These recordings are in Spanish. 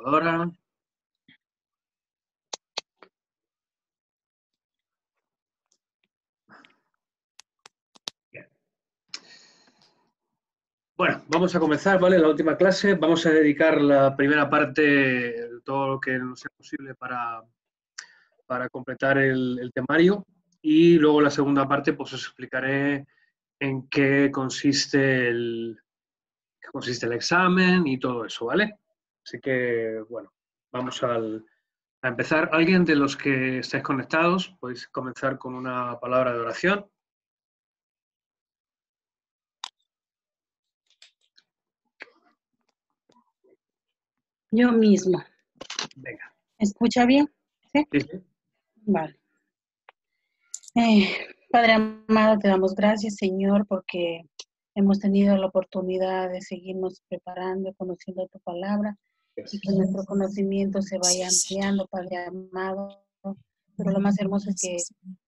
Ahora. Bien. Bueno, vamos a comenzar, ¿vale? La última clase. Vamos a dedicar la primera parte, todo lo que nos sea posible para completar el temario. Y luego la segunda parte, pues os explicaré en qué consiste el examen y todo eso, ¿vale? Así que, bueno, vamos a empezar. ¿Alguien de los que estáis conectados podéis comenzar con una palabra de oración? Yo mismo. Venga. ¿Escucha bien? ¿Sí? Sí, sí. Vale. Padre amado, te damos gracias, Señor, porque hemos tenido la oportunidad de seguirnos preparando, conociendo tu palabra y que nuestro conocimiento se vaya ampliando, Padre amado. Pero lo más hermoso es que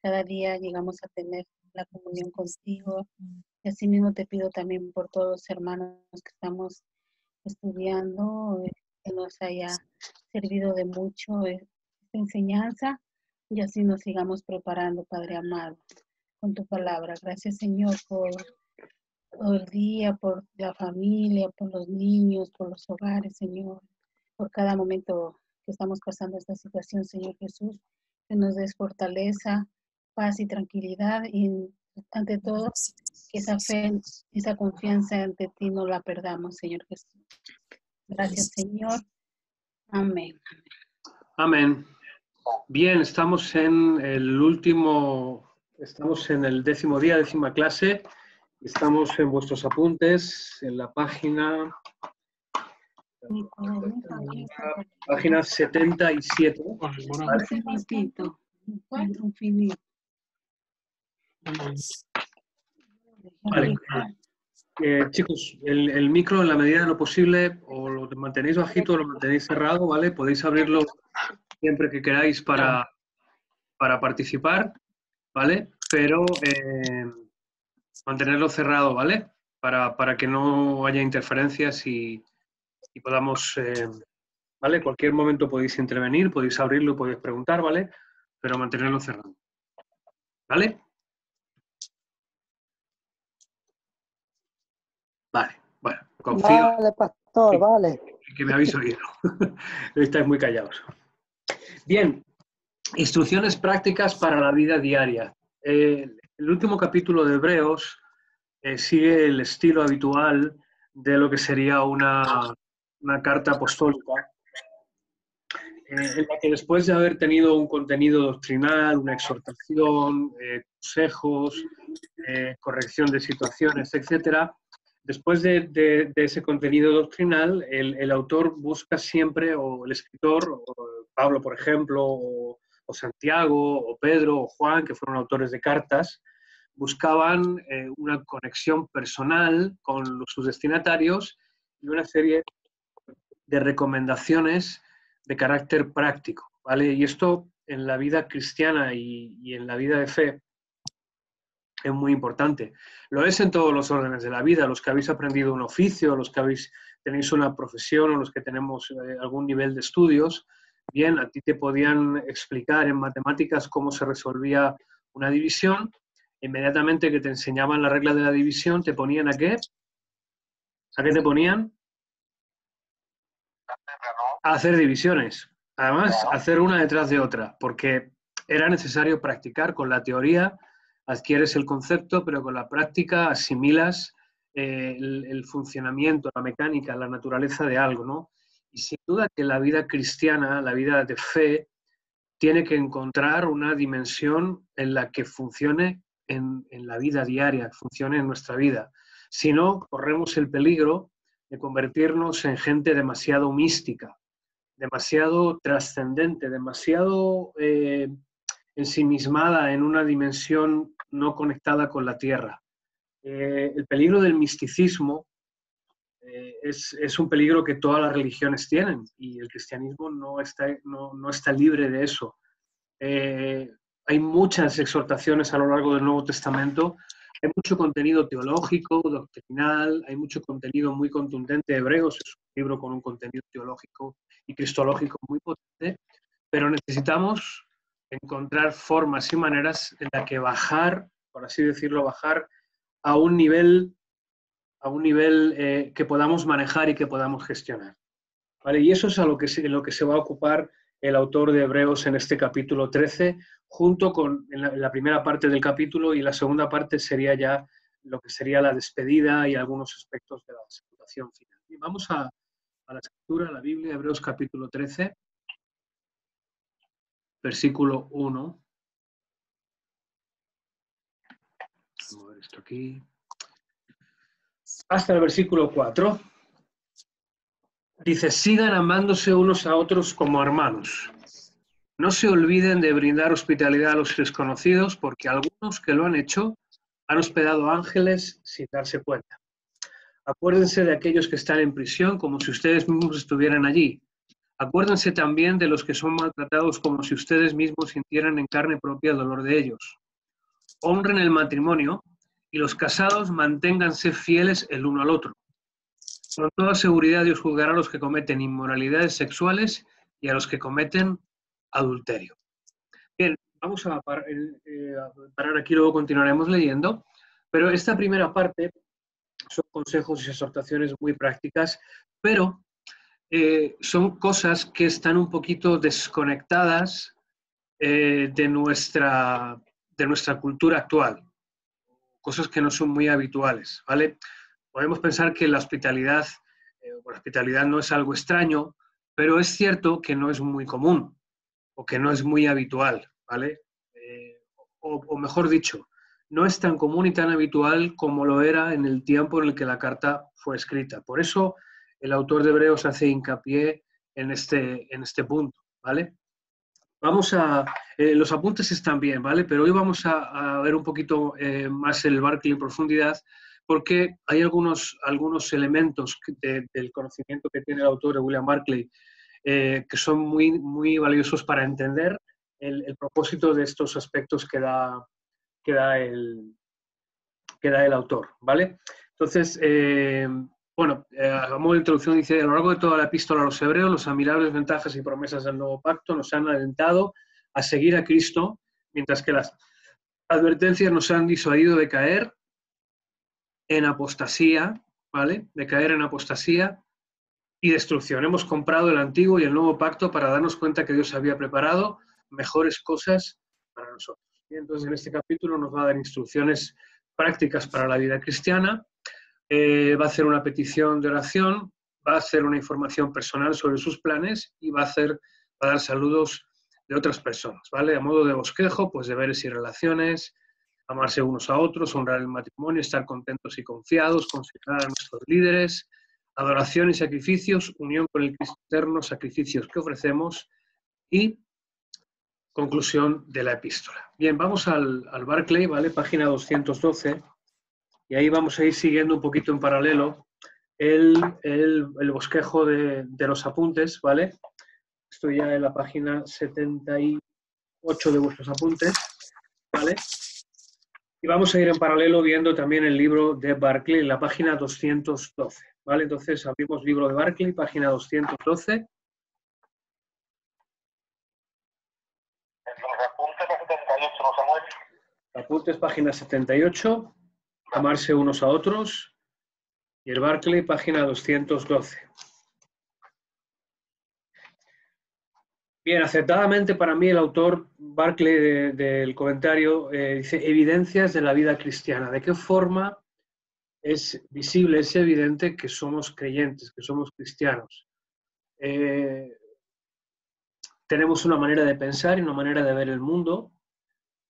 cada día llegamos a tener la comunión contigo. Y así mismo te pido también por todos los hermanos que estamos estudiando, que nos haya servido de mucho esta enseñanza y así nos sigamos preparando, Padre amado, con tu palabra. Gracias, Señor, por todo el día, por la familia, por los niños, por los hogares, Señor, por cada momento que estamos pasando esta situación, Señor Jesús, que nos des fortaleza, paz y tranquilidad y ante todo que esa fe, esa confianza ante ti no la perdamos, Señor Jesús. Gracias, Señor. Amén. Amén. Bien, estamos en el 10º día, 10ª clase. Estamos en vuestros apuntes, en la página 77. ¿Vale? Un finito. Vale. Chicos, el micro en la medida de lo posible o lo mantenéis bajito o lo mantenéis cerrado, ¿vale? Podéis abrirlo siempre que queráis para participar, ¿vale? Pero mantenerlo cerrado, ¿vale? Para que no haya interferencias y podamos, ¿vale? Cualquier momento podéis intervenir, podéis abrirlo, podéis preguntar, ¿vale? Pero mantenerlo cerrado, ¿vale? Vale, bueno, confío. Vale, pastor, vale. Que me habéis oído. Estáis muy callados. Bien, instrucciones prácticas para la vida diaria. El último capítulo de Hebreos sigue el estilo habitual de lo que sería una carta apostólica, en la que después de haber tenido un contenido doctrinal, una exhortación, consejos, corrección de situaciones, etcétera, después de ese contenido doctrinal, el autor busca siempre, o el escritor, o Pablo, por ejemplo, o Santiago, o Pedro, o Juan, que fueron autores de cartas, buscaban una conexión personal con sus destinatarios y una serie de recomendaciones de carácter práctico, ¿vale? Y esto en la vida cristiana y en la vida de fe es muy importante. Lo es en todos los órdenes de la vida, los que habéis aprendido un oficio, los que tenéis una profesión o los que tenemos algún nivel de estudios. Bien, a ti te podían explicar en matemáticas cómo se resolvía una división. Inmediatamente que te enseñaban la regla de la división, ¿te ponían a qué? ¿A qué te ponían? A hacer divisiones. Además, hacer una detrás de otra, porque era necesario practicar con la teoría, adquieres el concepto, pero con la práctica asimilas el funcionamiento, la mecánica, la naturaleza de algo, ¿no? Y sin duda que la vida cristiana, la vida de fe, tiene que encontrar una dimensión en la que funcione en la vida diaria, funcione en nuestra vida. Si no, corremos el peligro de convertirnos en gente demasiado mística, demasiado trascendente, demasiado ensimismada en una dimensión no conectada con la tierra. El peligro del misticismo es un peligro que todas las religiones tienen y el cristianismo no está libre de eso. Hay muchas exhortaciones a lo largo del Nuevo Testamento Hay mucho contenido teológico, doctrinal, hay mucho contenido muy contundente. Hebreos es un libro con un contenido teológico y cristológico muy potente, pero necesitamos encontrar formas y maneras en las que bajar, por así decirlo, bajar a un nivel que podamos manejar y que podamos gestionar. ¿Vale? Y eso es en lo que se va a ocupar el autor de Hebreos en este capítulo 13, junto con en la primera parte del capítulo, y la segunda parte sería ya lo que sería la despedida y algunos aspectos de la salutación final. Y vamos a la escritura, a la Biblia, Hebreos capítulo 13, versículo 1. Vamos a ver esto aquí. Hasta el versículo 4. Dice, sigan amándose unos a otros como hermanos. No se olviden de brindar hospitalidad a los desconocidos, porque algunos que lo han hecho han hospedado ángeles sin darse cuenta. Acuérdense de aquellos que están en prisión como si ustedes mismos estuvieran allí. Acuérdense también de los que son maltratados como si ustedes mismos sintieran en carne propia el dolor de ellos. Honren el matrimonio y los casados manténganse fieles el uno al otro. Con toda seguridad Dios juzgará a los que cometen inmoralidades sexuales y a los que cometen adulterio. Bien, vamos a parar aquí, luego continuaremos leyendo, pero esta primera parte son consejos y exhortaciones muy prácticas, pero son cosas que están un poquito desconectadas de nuestra cultura actual, cosas que no son muy habituales, ¿vale? Podemos pensar que la hospitalidad no es algo extraño, pero es cierto que no es muy común o que no es muy habitual, ¿vale? O mejor dicho, no es tan común y tan habitual como lo era en el tiempo en el que la carta fue escrita. Por eso el autor de Hebreos hace hincapié en este punto, ¿vale? Vamos los apuntes están bien, ¿vale? Pero hoy vamos a ver un poquito más el Barclay en profundidad, porque hay algunos elementos del conocimiento que tiene el autor de William Barclay que son muy, muy valiosos para entender el propósito de estos aspectos que da el autor, ¿vale? Entonces, a modo de introducción dice, a lo largo de toda la epístola a los hebreos, los admirables ventajas y promesas del nuevo pacto nos han alentado a seguir a Cristo, mientras que las advertencias nos han disuadido de caer en apostasía, ¿vale? De caer en apostasía y destrucción. Hemos comprado el antiguo y el nuevo pacto para darnos cuenta que Dios había preparado mejores cosas para nosotros. Y entonces en este capítulo nos va a dar instrucciones prácticas para la vida cristiana, va a hacer una petición de oración, va a hacer una información personal sobre sus planes y va a dar saludos de otras personas, ¿vale? A modo de bosquejo, pues deberes y relaciones, amarse unos a otros, honrar el matrimonio, estar contentos y confiados, considerar a nuestros líderes, adoración y sacrificios, unión con el Cristo eterno, sacrificios que ofrecemos y conclusión de la epístola. Bien, vamos al Barclay, ¿vale? Página 212, y ahí vamos a ir siguiendo un poquito en paralelo el bosquejo de los apuntes, ¿vale? Estoy ya en la página 78 de vuestros apuntes, ¿vale? Y vamos a ir en paralelo viendo también el libro de Barclay en la página 212, ¿vale? Entonces abrimos libro de Barclay, página 212. Apuntes, página 78, amarse unos a otros, y el Barclay, página 212. Bien, acertadamente para mí el autor Barclay del comentario dice evidencias de la vida cristiana. ¿De qué forma es visible, es evidente que somos creyentes, que somos cristianos? Tenemos una manera de pensar y una manera de ver el mundo,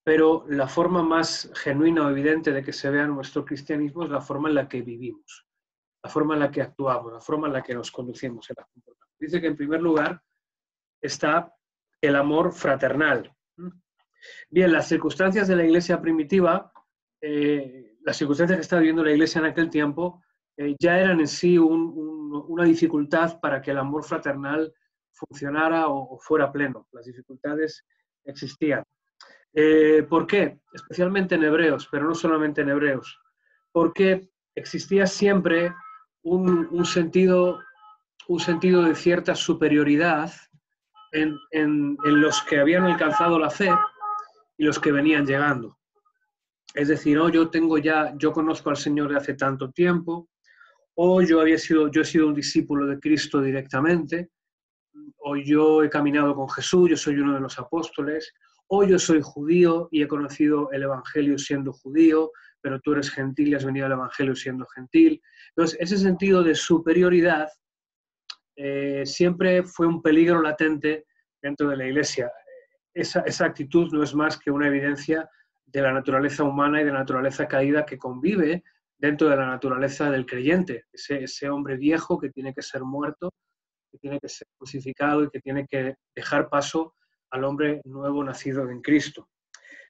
pero la forma más genuina o evidente de que se vea nuestro cristianismo es la forma en la que vivimos, la forma en la que actuamos, la forma en la que nos conducimos. Dice que en primer lugar está el amor fraternal. Bien, las circunstancias de la iglesia primitiva, las circunstancias que estaba viviendo la iglesia en aquel tiempo, ya eran en sí una dificultad para que el amor fraternal funcionara o fuera pleno. Las dificultades existían. ¿Por qué? Especialmente en Hebreos, pero no solamente en Hebreos. Porque existía siempre un sentido de cierta superioridad en los que habían alcanzado la fe y los que venían llegando. Es decir, oh, yo conozco al Señor de hace tanto tiempo, o yo he sido un discípulo de Cristo directamente, o yo he caminado con Jesús, yo soy uno de los apóstoles, o yo soy judío y he conocido el Evangelio siendo judío, pero tú eres gentil y has venido al Evangelio siendo gentil. Entonces, ese sentido de superioridad siempre fue un peligro latente dentro de la Iglesia. Esa actitud no es más que una evidencia de la naturaleza humana y de la naturaleza caída que convive dentro de la naturaleza del creyente, ese hombre viejo que tiene que ser muerto, que tiene que ser crucificado y que tiene que dejar paso al hombre nuevo nacido en Cristo.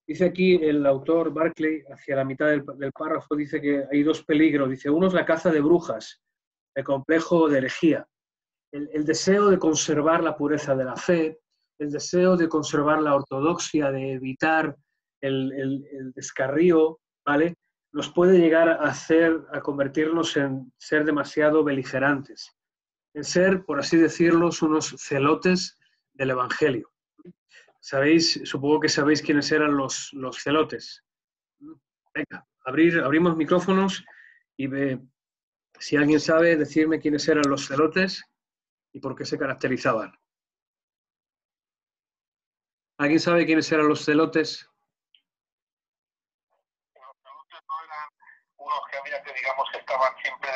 Dice aquí el autor Barclay, hacia la mitad del párrafo, dice que hay dos peligros. Dice, uno es la caza de brujas, el complejo de herejía, el deseo de conservar la pureza de la fe, el deseo de conservar la ortodoxia, de evitar el descarrío, ¿vale? Nos puede llegar a convertirnos en ser demasiado beligerantes, en ser, por así decirlo, unos celotes del Evangelio. Supongo que sabéis quiénes eran los celotes. Venga, abrimos micrófonos y si alguien sabe decirme quiénes eran los celotes y por qué se caracterizaban. ¿Alguien sabe quiénes eran los celotes? Los celotes no eran unos que había que, digamos, que estaban siempre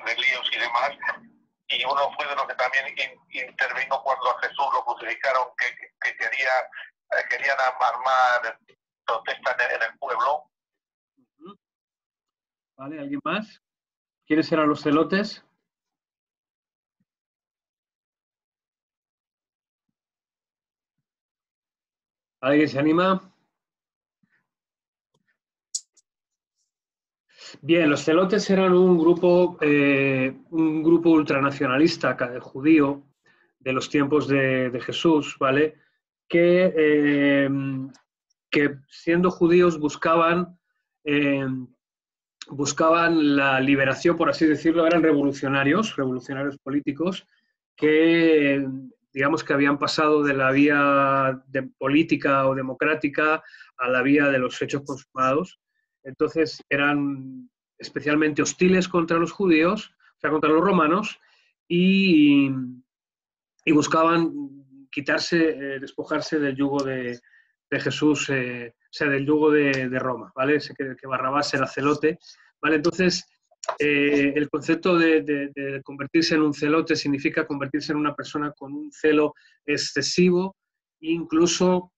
de líos y demás, y uno fue de los que también intervino cuando a Jesús lo crucificaron, que querían armar protestas en el pueblo. ¿Vale? ¿Alguien más? ¿Quiénes eran los celotes? ¿Alguien se anima? Bien, los celotes eran un grupo ultranacionalista judío de los tiempos de Jesús, ¿vale? Que siendo judíos buscaban la liberación, por así decirlo, eran revolucionarios políticos que digamos que habían pasado de la vía política o democrática a la vía de los hechos consumados. Entonces eran especialmente hostiles contra los judíos, o sea, contra los romanos, y buscaban despojarse del yugo de Jesús, o sea, del yugo de Roma, ¿vale? Que Barrabás era celote, ¿vale? Entonces, el concepto de convertirse en un celote significa convertirse en una persona con un celo excesivo e incluso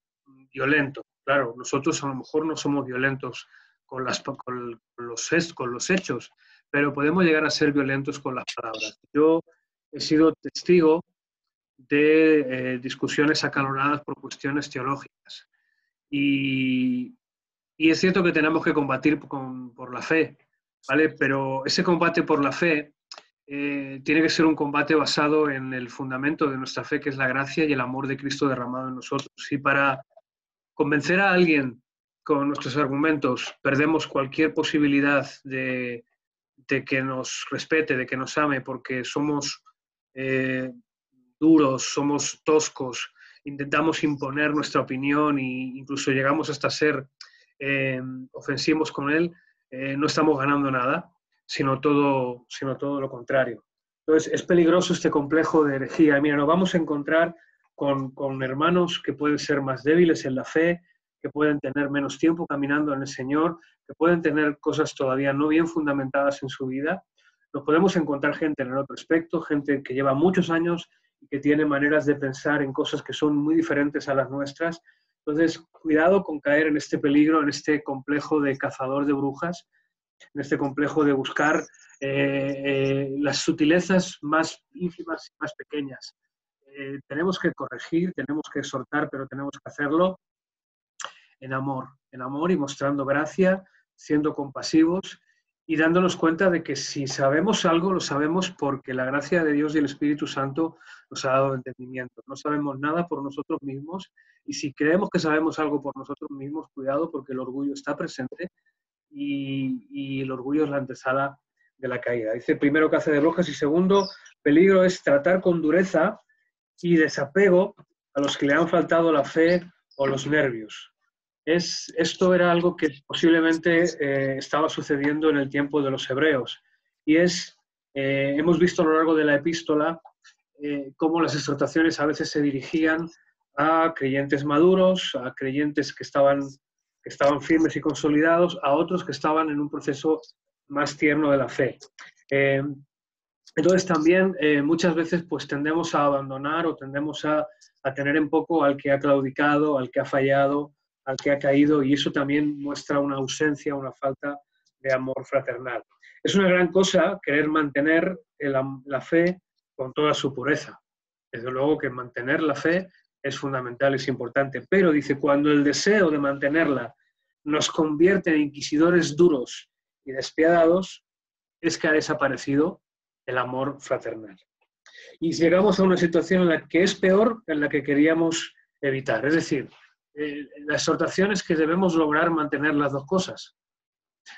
violento. Claro, nosotros a lo mejor no somos violentos con los hechos, pero podemos llegar a ser violentos con las palabras. Yo he sido testigo de discusiones acaloradas por cuestiones teológicas. Y es cierto que tenemos que combatir por la fe, ¿vale? Pero ese combate por la fe tiene que ser un combate basado en el fundamento de nuestra fe, que es la gracia y el amor de Cristo derramado en nosotros. Y para convencer a alguien con nuestros argumentos perdemos cualquier posibilidad de que nos respete, de que nos ame, porque somos duros, somos toscos, intentamos imponer nuestra opinión e incluso llegamos hasta ser ofensivos con él, no estamos ganando nada, sino todo lo contrario. Entonces, es peligroso este complejo de herejía. Mira, nos vamos a encontrar con hermanos que pueden ser más débiles en la fe, que pueden tener menos tiempo caminando en el Señor, que pueden tener cosas todavía no bien fundamentadas en su vida. Nos podemos encontrar gente en el otro aspecto, gente que lleva muchos años y que tiene maneras de pensar en cosas que son muy diferentes a las nuestras. Entonces, cuidado con caer en este peligro, en este complejo de cazador de brujas, en este complejo de buscar las sutilezas más ínfimas y más pequeñas. Tenemos que corregir, tenemos que exhortar, pero tenemos que hacerlo en amor y mostrando gracia, siendo compasivos y dándonos cuenta de que si sabemos algo, lo sabemos porque la gracia de Dios y el Espíritu Santo nos ha dado entendimiento. No sabemos nada por nosotros mismos, y si creemos que sabemos algo por nosotros mismos, cuidado, porque el orgullo está presente y el orgullo es la antesala de la caída. Dice, primero, caza de brujas, y segundo, peligro es tratar con dureza y desapego a los que le han faltado la fe o los nervios. Esto era algo que posiblemente estaba sucediendo en el tiempo de los hebreos, y hemos visto a lo largo de la epístola cómo las exhortaciones a veces se dirigían a creyentes maduros, a creyentes que estaban firmes y consolidados, a otros que estaban en un proceso más tierno de la fe. Entonces también muchas veces pues tendemos a abandonar o tendemos a tener en poco al que ha claudicado, al que ha fallado, al que ha caído, y eso también muestra una ausencia, una falta de amor fraternal. Es una gran cosa querer mantener la fe con toda su pureza. Desde luego que mantener la fe es fundamental, es importante, pero dice, cuando el deseo de mantenerla nos convierte en inquisidores duros y despiadados, es que ha desaparecido el amor fraternal. Y llegamos a una situación en la que es peor en la que queríamos evitar. Es decir, la exhortación es que debemos lograr mantener las dos cosas.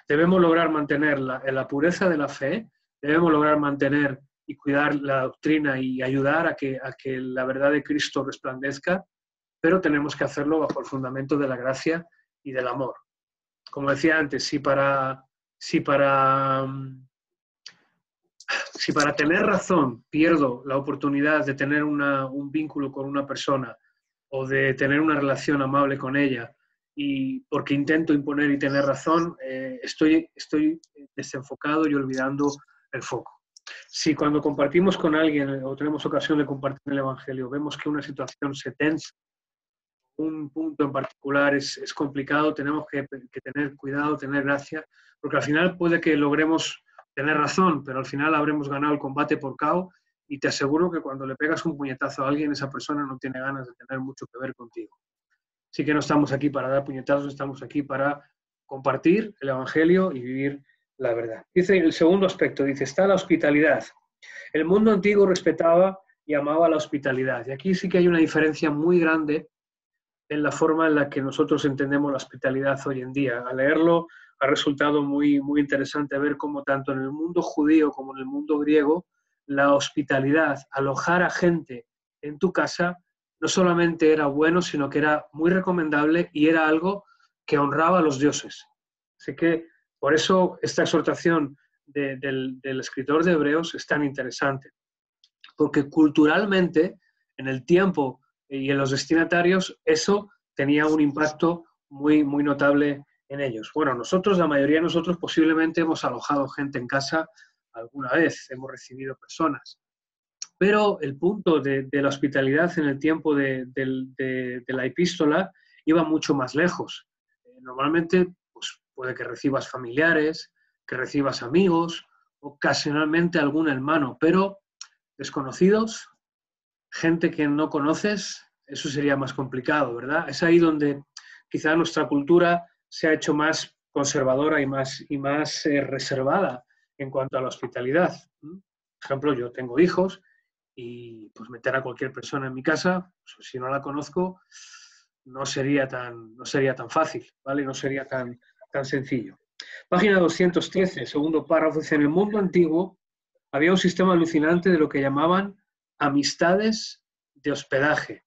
Debemos lograr mantener la pureza de la fe, debemos lograr mantener y cuidar la doctrina y ayudar a que la verdad de Cristo resplandezca, pero tenemos que hacerlo bajo el fundamento de la gracia y del amor. Como decía antes, si para tener razón pierdo la oportunidad de tener un vínculo con una persona o de tener una relación amable con ella, y porque intento imponer y tener razón, estoy desenfocado y olvidando el foco. Si cuando compartimos con alguien o tenemos ocasión de compartir el Evangelio, vemos que una situación se tensa, un punto en particular es complicado, tenemos que tener cuidado, tener gracia, porque al final puede que logremos tener razón, pero al final habremos ganado el combate por KO, y te aseguro que cuando le pegas un puñetazo a alguien, esa persona no tiene ganas de tener mucho que ver contigo. Así que no estamos aquí para dar puñetazos, estamos aquí para compartir el Evangelio y vivir la verdad. Dice el segundo aspecto, dice, está la hospitalidad. El mundo antiguo respetaba y amaba la hospitalidad. Y aquí sí que hay una diferencia muy grande en la forma en la que nosotros entendemos la hospitalidad hoy en día. Al leerlo ha resultado muy, muy interesante ver cómo tanto en el mundo judío como en el mundo griego, la hospitalidad, alojar a gente en tu casa, no solamente era bueno, sino que era muy recomendable y era algo que honraba a los dioses. Así que por eso esta exhortación del escritor de Hebreos es tan interesante, porque culturalmente, en el tiempo y en los destinatarios, eso tenía un impacto muy, muy notable en ellos. Bueno, la mayoría de nosotros posiblemente hemos alojado gente en casa alguna vez, hemos recibido personas, pero el punto de la hospitalidad en el tiempo de la epístola iba mucho más lejos. Normalmente pues, puede que recibas familiares, que recibas amigos, ocasionalmente algún hermano, pero desconocidos, gente que no conoces, eso sería más complicado, ¿verdad? Es ahí donde quizá nuestra cultura se ha hecho más conservadora y más reservada en cuanto a la hospitalidad. Por ejemplo, yo tengo hijos y pues meter a cualquier persona en mi casa, pues, si no la conozco, no sería tan fácil, ¿vale? No sería tan sencillo. Página 213, segundo párrafo, dice, en el mundo antiguo había un sistema alucinante de lo que llamaban amistades de hospedaje.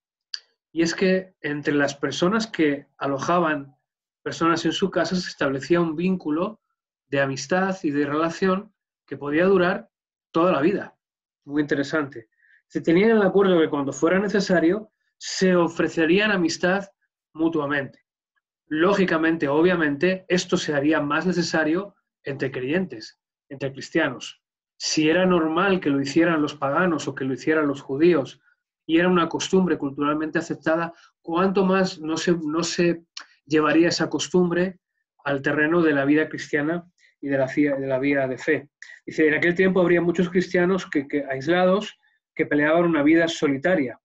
Y es que entre las personas que alojaban personas en su casa se establecía un vínculo de amistad y de relación que podía durar toda la vida. Muy interesante. Se tenían el acuerdo que cuando fuera necesario se ofrecerían amistad mutuamente. Lógicamente, obviamente, esto se haría más necesario entre creyentes, entre cristianos. Si era normal que lo hicieran los paganos o que lo hicieran los judíos y era una costumbre culturalmente aceptada, ¿cuánto más no se llevaría esa costumbre al terreno de la vida cristiana y de la vida de fe? Dice, en aquel tiempo habría muchos cristianos aislados que peleaban una vida solitaria.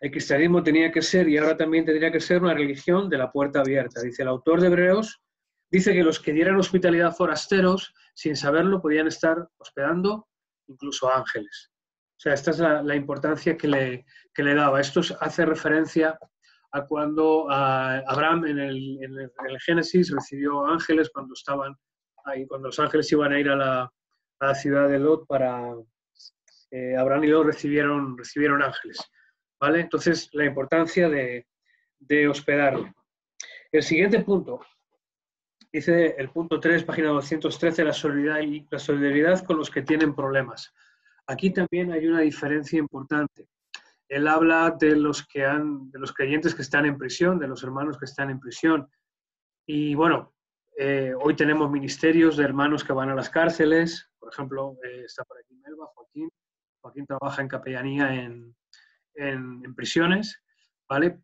El cristianismo tenía que ser, y ahora también tendría que ser, una religión de la puerta abierta. Dice el autor de Hebreos, Dice que los que dieran hospitalidad a forasteros, sin saberlo, podían estar hospedando incluso a ángeles. O sea, esta es la importancia que le daba. Esto hace referencia a cuando Abraham en el Génesis recibió ángeles cuando estaban ahí, cuando los ángeles iban a ir a la ciudad de Lot para... Abraham y Lot recibieron ángeles, ¿vale? Entonces, la importancia de hospedarle. El siguiente punto, dice el punto 3, página 213, la solidaridad con los que tienen problemas. Aquí también hay una diferencia importante. Él habla de los creyentes que están en prisión, de los hermanos que están en prisión. Y bueno, hoy tenemos ministerios de hermanos que van a las cárceles. Por ejemplo, está por aquí Melba, Joaquín. Joaquín trabaja en capellanía en prisiones, ¿vale?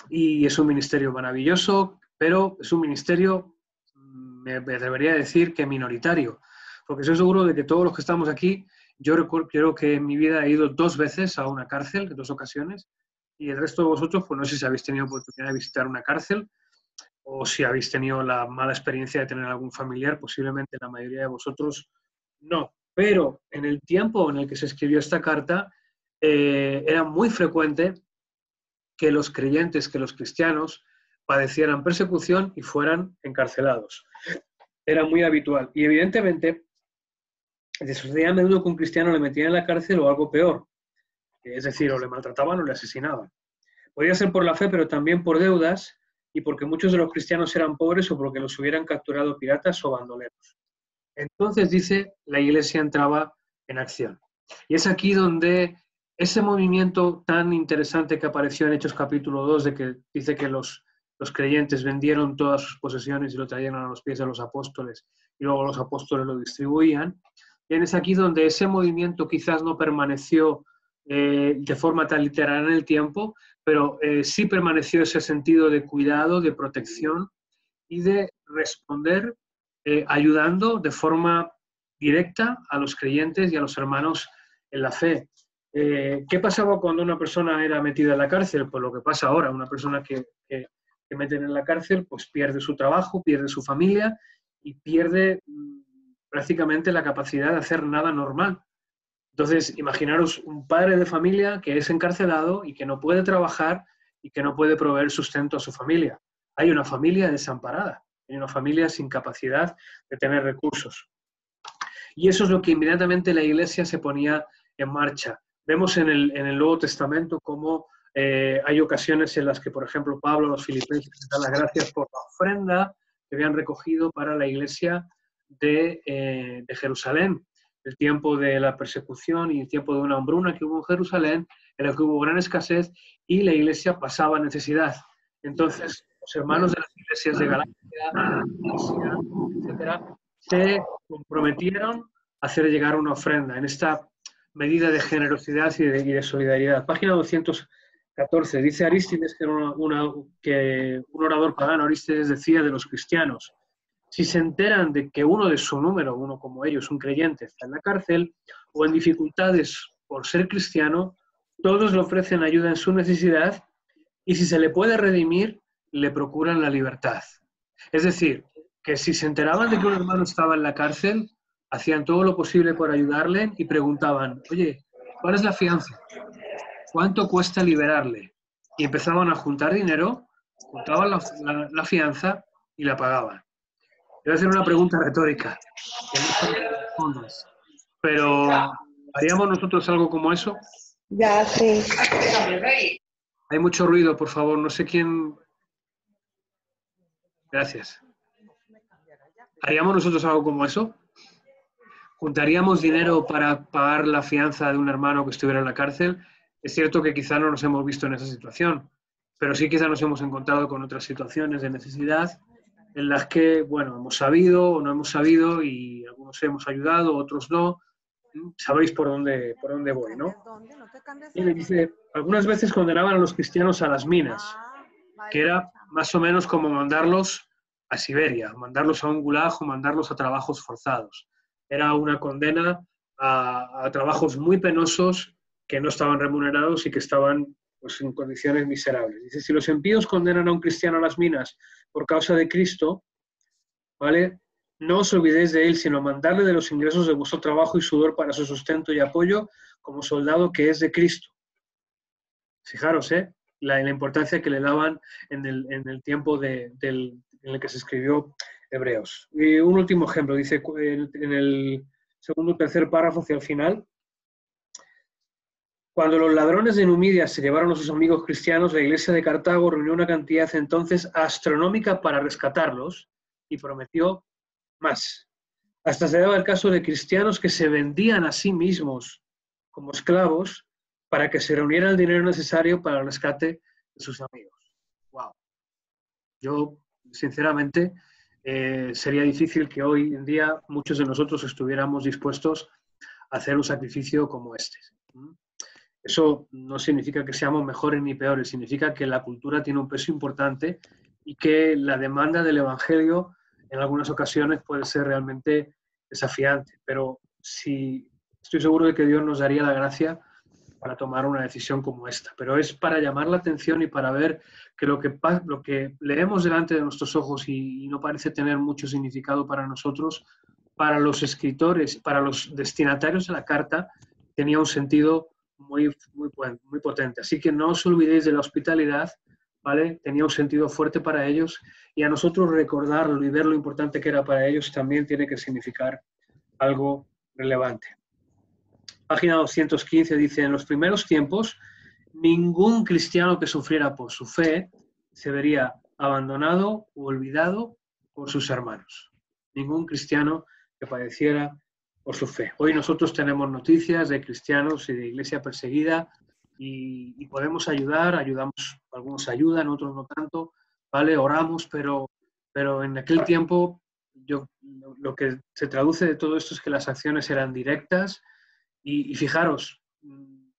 Y es un ministerio maravilloso, pero es un ministerio, me atrevería a decir, que minoritario. Porque estoy seguro de que todos los que estamos aquí, creo que en mi vida he ido 2 veces a una cárcel, en 2 ocasiones, y el resto de vosotros, pues no sé si habéis tenido oportunidad de visitar una cárcel o si habéis tenido la mala experiencia de tener algún familiar, posiblemente la mayoría de vosotros no. Pero en el tiempo en el que se escribió esta carta, era muy frecuente que los creyentes, que los cristianos, padecieran persecución y fueran encarcelados. Era muy habitual. Y evidentemente, sucedía a menudo que un cristiano le metían en la cárcel o algo peor. Es decir, o le maltrataban o le asesinaban. Podía ser por la fe, pero también por deudas y porque muchos de los cristianos eran pobres o porque los hubieran capturado piratas o bandoleros. Entonces, dice, la Iglesia entraba en acción. Y es aquí donde ese movimiento tan interesante que apareció en Hechos capítulo 2, de que dice que los creyentes vendieron todas sus posesiones y lo trajeron a los pies de los apóstoles y luego los apóstoles lo distribuían. Y es aquí donde ese movimiento quizás no permaneció de forma tan literal en el tiempo, pero sí permaneció ese sentido de cuidado, de protección y de responder ayudando de forma directa a los creyentes y a los hermanos en la fe. ¿Qué pasaba cuando una persona era metida en la cárcel? Pues lo que pasa ahora, una persona que meten en la cárcel, pues pierde su trabajo, pierde su familia y pierde prácticamente la capacidad de hacer nada normal. Entonces, imaginaros un padre de familia que es encarcelado y que no puede trabajar y que no puede proveer sustento a su familia. Hay una familia desamparada, hay una familia sin capacidad de tener recursos. Y eso es lo que inmediatamente la Iglesia se ponía en marcha. Vemos en el Nuevo Testamento cómo hay ocasiones en las que, por ejemplo, Pablo a los filipenses les da las gracias por la ofrenda que habían recogido para la Iglesia de Jerusalén. El tiempo de la persecución y el tiempo de una hambruna que hubo en Jerusalén, en el que hubo gran escasez y la Iglesia pasaba necesidad. Entonces, los hermanos de las iglesias de Galacia, Asia, etcétera, se comprometieron a hacer llegar una ofrenda en esta medida de generosidad y de solidaridad. Página 214, dice Arístides que un orador pagano, Arístides, decía de los cristianos: si se enteran de que uno de su número, uno como ellos, un creyente, está en la cárcel o en dificultades por ser cristiano, todos le ofrecen ayuda en su necesidad y si se le puede redimir, le procuran la libertad. Es decir, que si se enteraban de que un hermano estaba en la cárcel, hacían todo lo posible por ayudarle y preguntaban: oye, ¿cuál es la fianza? ¿Cuánto cuesta liberarle? Y empezaban a juntar dinero, juntaban la fianza y la pagaban. Voy a hacer una pregunta retórica, que no me respondas, pero ¿haríamos nosotros algo como eso? Ya, sí. Hay mucho ruido, por favor, no sé quién... Gracias. ¿Haríamos nosotros algo como eso? ¿Juntaríamos dinero para pagar la fianza de un hermano que estuviera en la cárcel? Es cierto que quizá no nos hemos visto en esa situación, pero sí quizá nos hemos encontrado con otras situaciones de necesidad en las que, bueno, hemos sabido o no hemos sabido y algunos hemos ayudado, otros no. Sabéis por dónde voy, ¿no? Y le dice, algunas veces condenaban a los cristianos a las minas, que era más o menos como mandarlos a Siberia, mandarlos a un gulag o mandarlos a trabajos forzados. Era una condena a trabajos muy penosos que no estaban remunerados y que estaban pues, en condiciones miserables. Dice, si los impíos condenan a un cristiano a las minas por causa de Cristo, ¿vale? No os olvidéis de él, sino mandarle de los ingresos de vuestro trabajo y sudor para su sustento y apoyo como soldado que es de Cristo. Fijaros, la importancia que le daban en el tiempo en el que se escribió Hebreos. Y un último ejemplo, dice en el segundo o tercer párrafo hacia el final: cuando los ladrones de Numidia se llevaron a sus amigos cristianos, la iglesia de Cartago reunió una cantidad entonces astronómica para rescatarlos y prometió más. Hasta se daba el caso de cristianos que se vendían a sí mismos como esclavos para que se reuniera el dinero necesario para el rescate de sus amigos. ¡Wow! Yo, sinceramente, sería difícil que hoy en día muchos de nosotros estuviéramos dispuestos a hacer un sacrificio como este. Eso no significa que seamos mejores ni peores, significa que la cultura tiene un peso importante y que la demanda del Evangelio en algunas ocasiones puede ser realmente desafiante. Pero sí, estoy seguro de que Dios nos daría la gracia para tomar una decisión como esta. Pero es para llamar la atención y para ver que lo que leemos delante de nuestros ojos y no parece tener mucho significado para nosotros, para los escritores, para los destinatarios de la carta, tenía un sentido muy potente. Así que no os olvidéis de la hospitalidad, ¿vale? Tenía un sentido fuerte para ellos, y a nosotros recordarlo y ver lo importante que era para ellos también tiene que significar algo relevante. Página 215 dice: en los primeros tiempos, ningún cristiano que sufriera por su fe se vería abandonado o olvidado por sus hermanos. Ningún cristiano que padeciera por su fe. Hoy nosotros tenemos noticias de cristianos y de iglesia perseguida y podemos ayudar, algunos ayudan, otros no tanto, ¿vale? Oramos, pero en aquel tiempo lo que se traduce de todo esto es que las acciones eran directas y fijaros,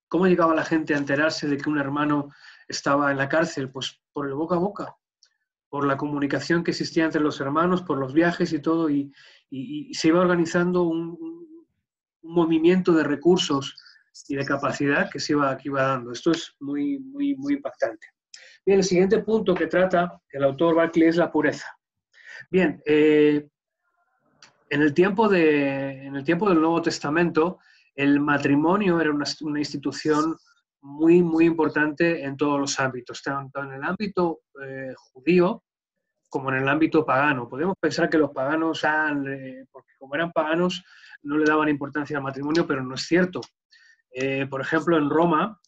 ¿cómo llegaba la gente a enterarse de que un hermano estaba en la cárcel? Pues por el boca a boca, por la comunicación que existía entre los hermanos, por los viajes y todo, y se iba organizando un movimiento de recursos y de capacidad que iba dando. Esto es muy impactante. Bien, el siguiente punto que trata el autor Barclay es la pureza. Bien, en el tiempo del Nuevo Testamento, el matrimonio era una institución muy importante en todos los ámbitos, tanto en el ámbito judío como en el ámbito pagano. Podemos pensar que los paganos, porque como eran paganos, no le daban importancia al matrimonio, pero no es cierto. Por ejemplo, en Roma,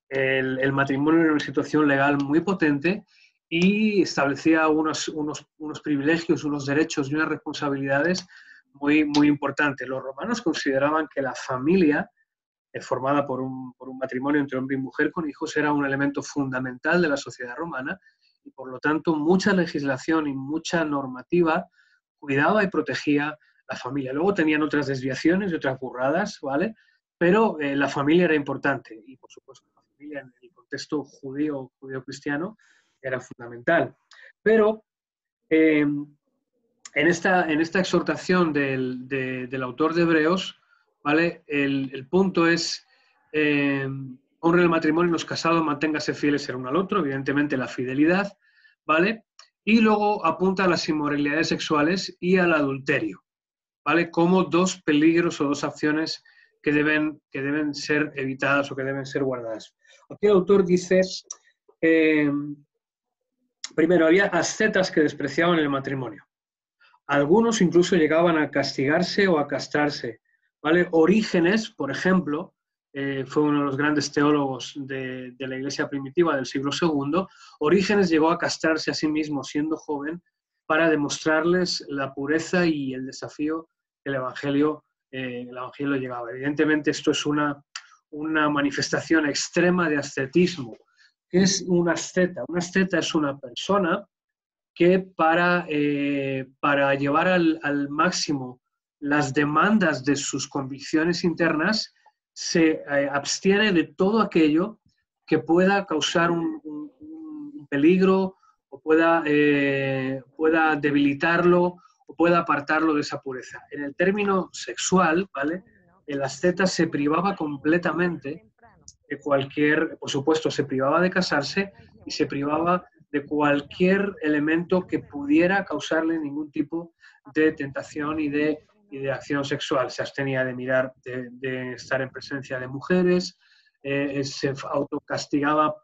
el matrimonio era una situación legal muy potente y establecía unos privilegios, unos derechos y unas responsabilidades muy importantes. Los romanos consideraban que la familia, formada por un matrimonio entre hombre y mujer con hijos, era un elemento fundamental de la sociedad romana, y por lo tanto mucha legislación y mucha normativa cuidaba y protegía la familia. Luego tenían otras desviaciones y otras burradas, ¿vale? Pero la familia era importante, y por supuesto la familia en el contexto judío-cristiano era fundamental. Pero en esta exhortación del autor de Hebreos, ¿vale? El punto es: honre el matrimonio y los casados, manténgase fieles el uno al otro, evidentemente la fidelidad, ¿vale? Y luego apunta a las inmoralidades sexuales y al adulterio, ¿vale? Como dos peligros o dos acciones que deben ser evitadas o que deben ser guardadas. Aquí el autor dice, primero, había ascetas que despreciaban el matrimonio. Algunos incluso llegaban a castigarse o a castrarse, ¿vale? Orígenes, por ejemplo, fue uno de los grandes teólogos de la iglesia primitiva del siglo II. Orígenes llegó a castrarse a sí mismo siendo joven para demostrarles la pureza y el desafío que el Evangelio llegaba. Evidentemente esto es una manifestación extrema de ascetismo. ¿Qué es un asceta? Un asceta es una persona que para llevar al máximo las demandas de sus convicciones internas, se abstiene de todo aquello que pueda causar un peligro o pueda debilitarlo o pueda apartarlo de esa pureza. En el término sexual, ¿vale? El asceta se privaba completamente de por supuesto, se privaba de casarse y se privaba de cualquier elemento que pudiera causarle ningún tipo de tentación y de acción sexual. Se abstenía de mirar, de estar en presencia de mujeres, se autocastigaba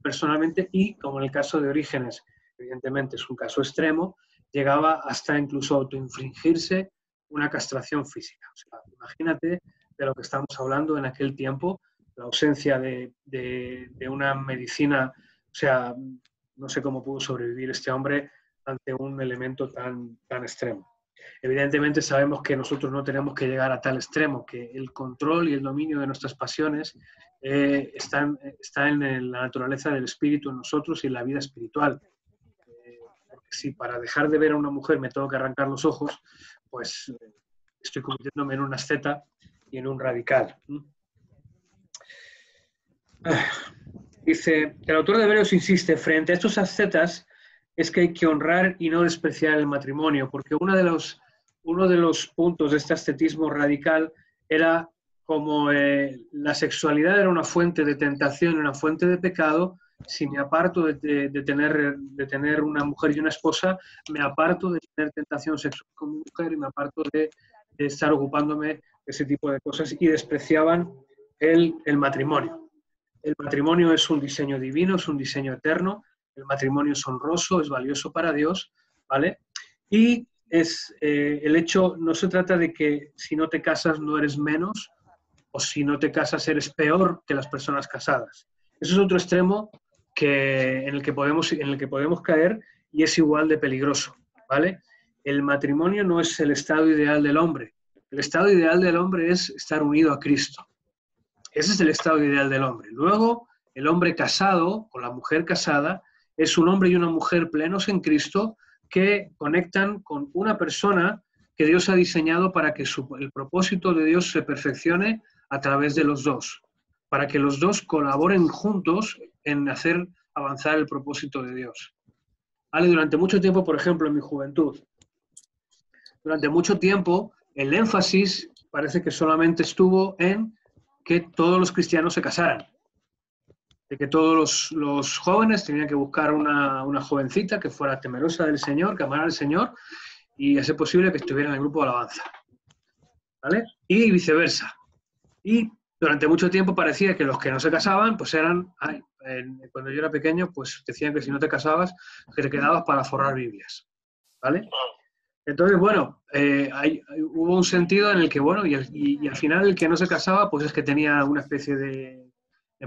personalmente y, como en el caso de Orígenes, evidentemente es un caso extremo, llegaba hasta incluso autoinfligirse una castración física. O sea, imagínate de lo que estamos hablando en aquel tiempo, la ausencia de una medicina, o sea, no sé cómo pudo sobrevivir este hombre ante un elemento tan extremo. Evidentemente sabemos que nosotros no tenemos que llegar a tal extremo, que el control y el dominio de nuestras pasiones está en la naturaleza del espíritu en nosotros y en la vida espiritual. Porque si para dejar de ver a una mujer me tengo que arrancar los ojos, pues estoy convirtiéndome en un asceta y en un radical. Dice, el autor de Hebreos insiste, frente a estos ascetas es que hay que honrar y no despreciar el matrimonio, porque uno de los puntos de este ascetismo radical era como la sexualidad era una fuente de tentación, una fuente de pecado. Si me aparto de tener una mujer y una esposa, me aparto de tener tentación sexual con mi mujer y me aparto de estar ocupándome de ese tipo de cosas, y despreciaban el matrimonio. El matrimonio es un diseño divino, es un diseño eterno, el matrimonio es honroso, es valioso para Dios, ¿vale? Y el hecho, no se trata de que si no te casas no eres menos, o si no te casas eres peor que las personas casadas. Eso es otro extremo en el que podemos caer, y es igual de peligroso, ¿vale? El matrimonio no es el estado ideal del hombre. El estado ideal del hombre es estar unido a Cristo. Ese es el estado ideal del hombre. Luego, el hombre casado o la mujer casada es un hombre y una mujer plenos en Cristo que conectan con una persona que Dios ha diseñado para que el propósito de Dios se perfeccione a través de los dos, para que los dos colaboren juntos en hacer avanzar el propósito de Dios. ¿Vale? Durante mucho tiempo, por ejemplo, en mi juventud, durante mucho tiempo el énfasis parece que solamente estuvo en que todos los cristianos se casaran, de que todos los jóvenes tenían que buscar una jovencita que fuera temerosa del Señor, que amara al Señor, y a ser posible que estuviera en el grupo de alabanza, ¿vale? Y viceversa. Y durante mucho tiempo parecía que los que no se casaban, pues eran, cuando yo era pequeño, pues decían que si no te casabas, que te quedabas para forrar Biblias, ¿vale? Entonces, bueno, hubo un sentido en el que, bueno, y al final el que no se casaba, pues es que tenía una especie de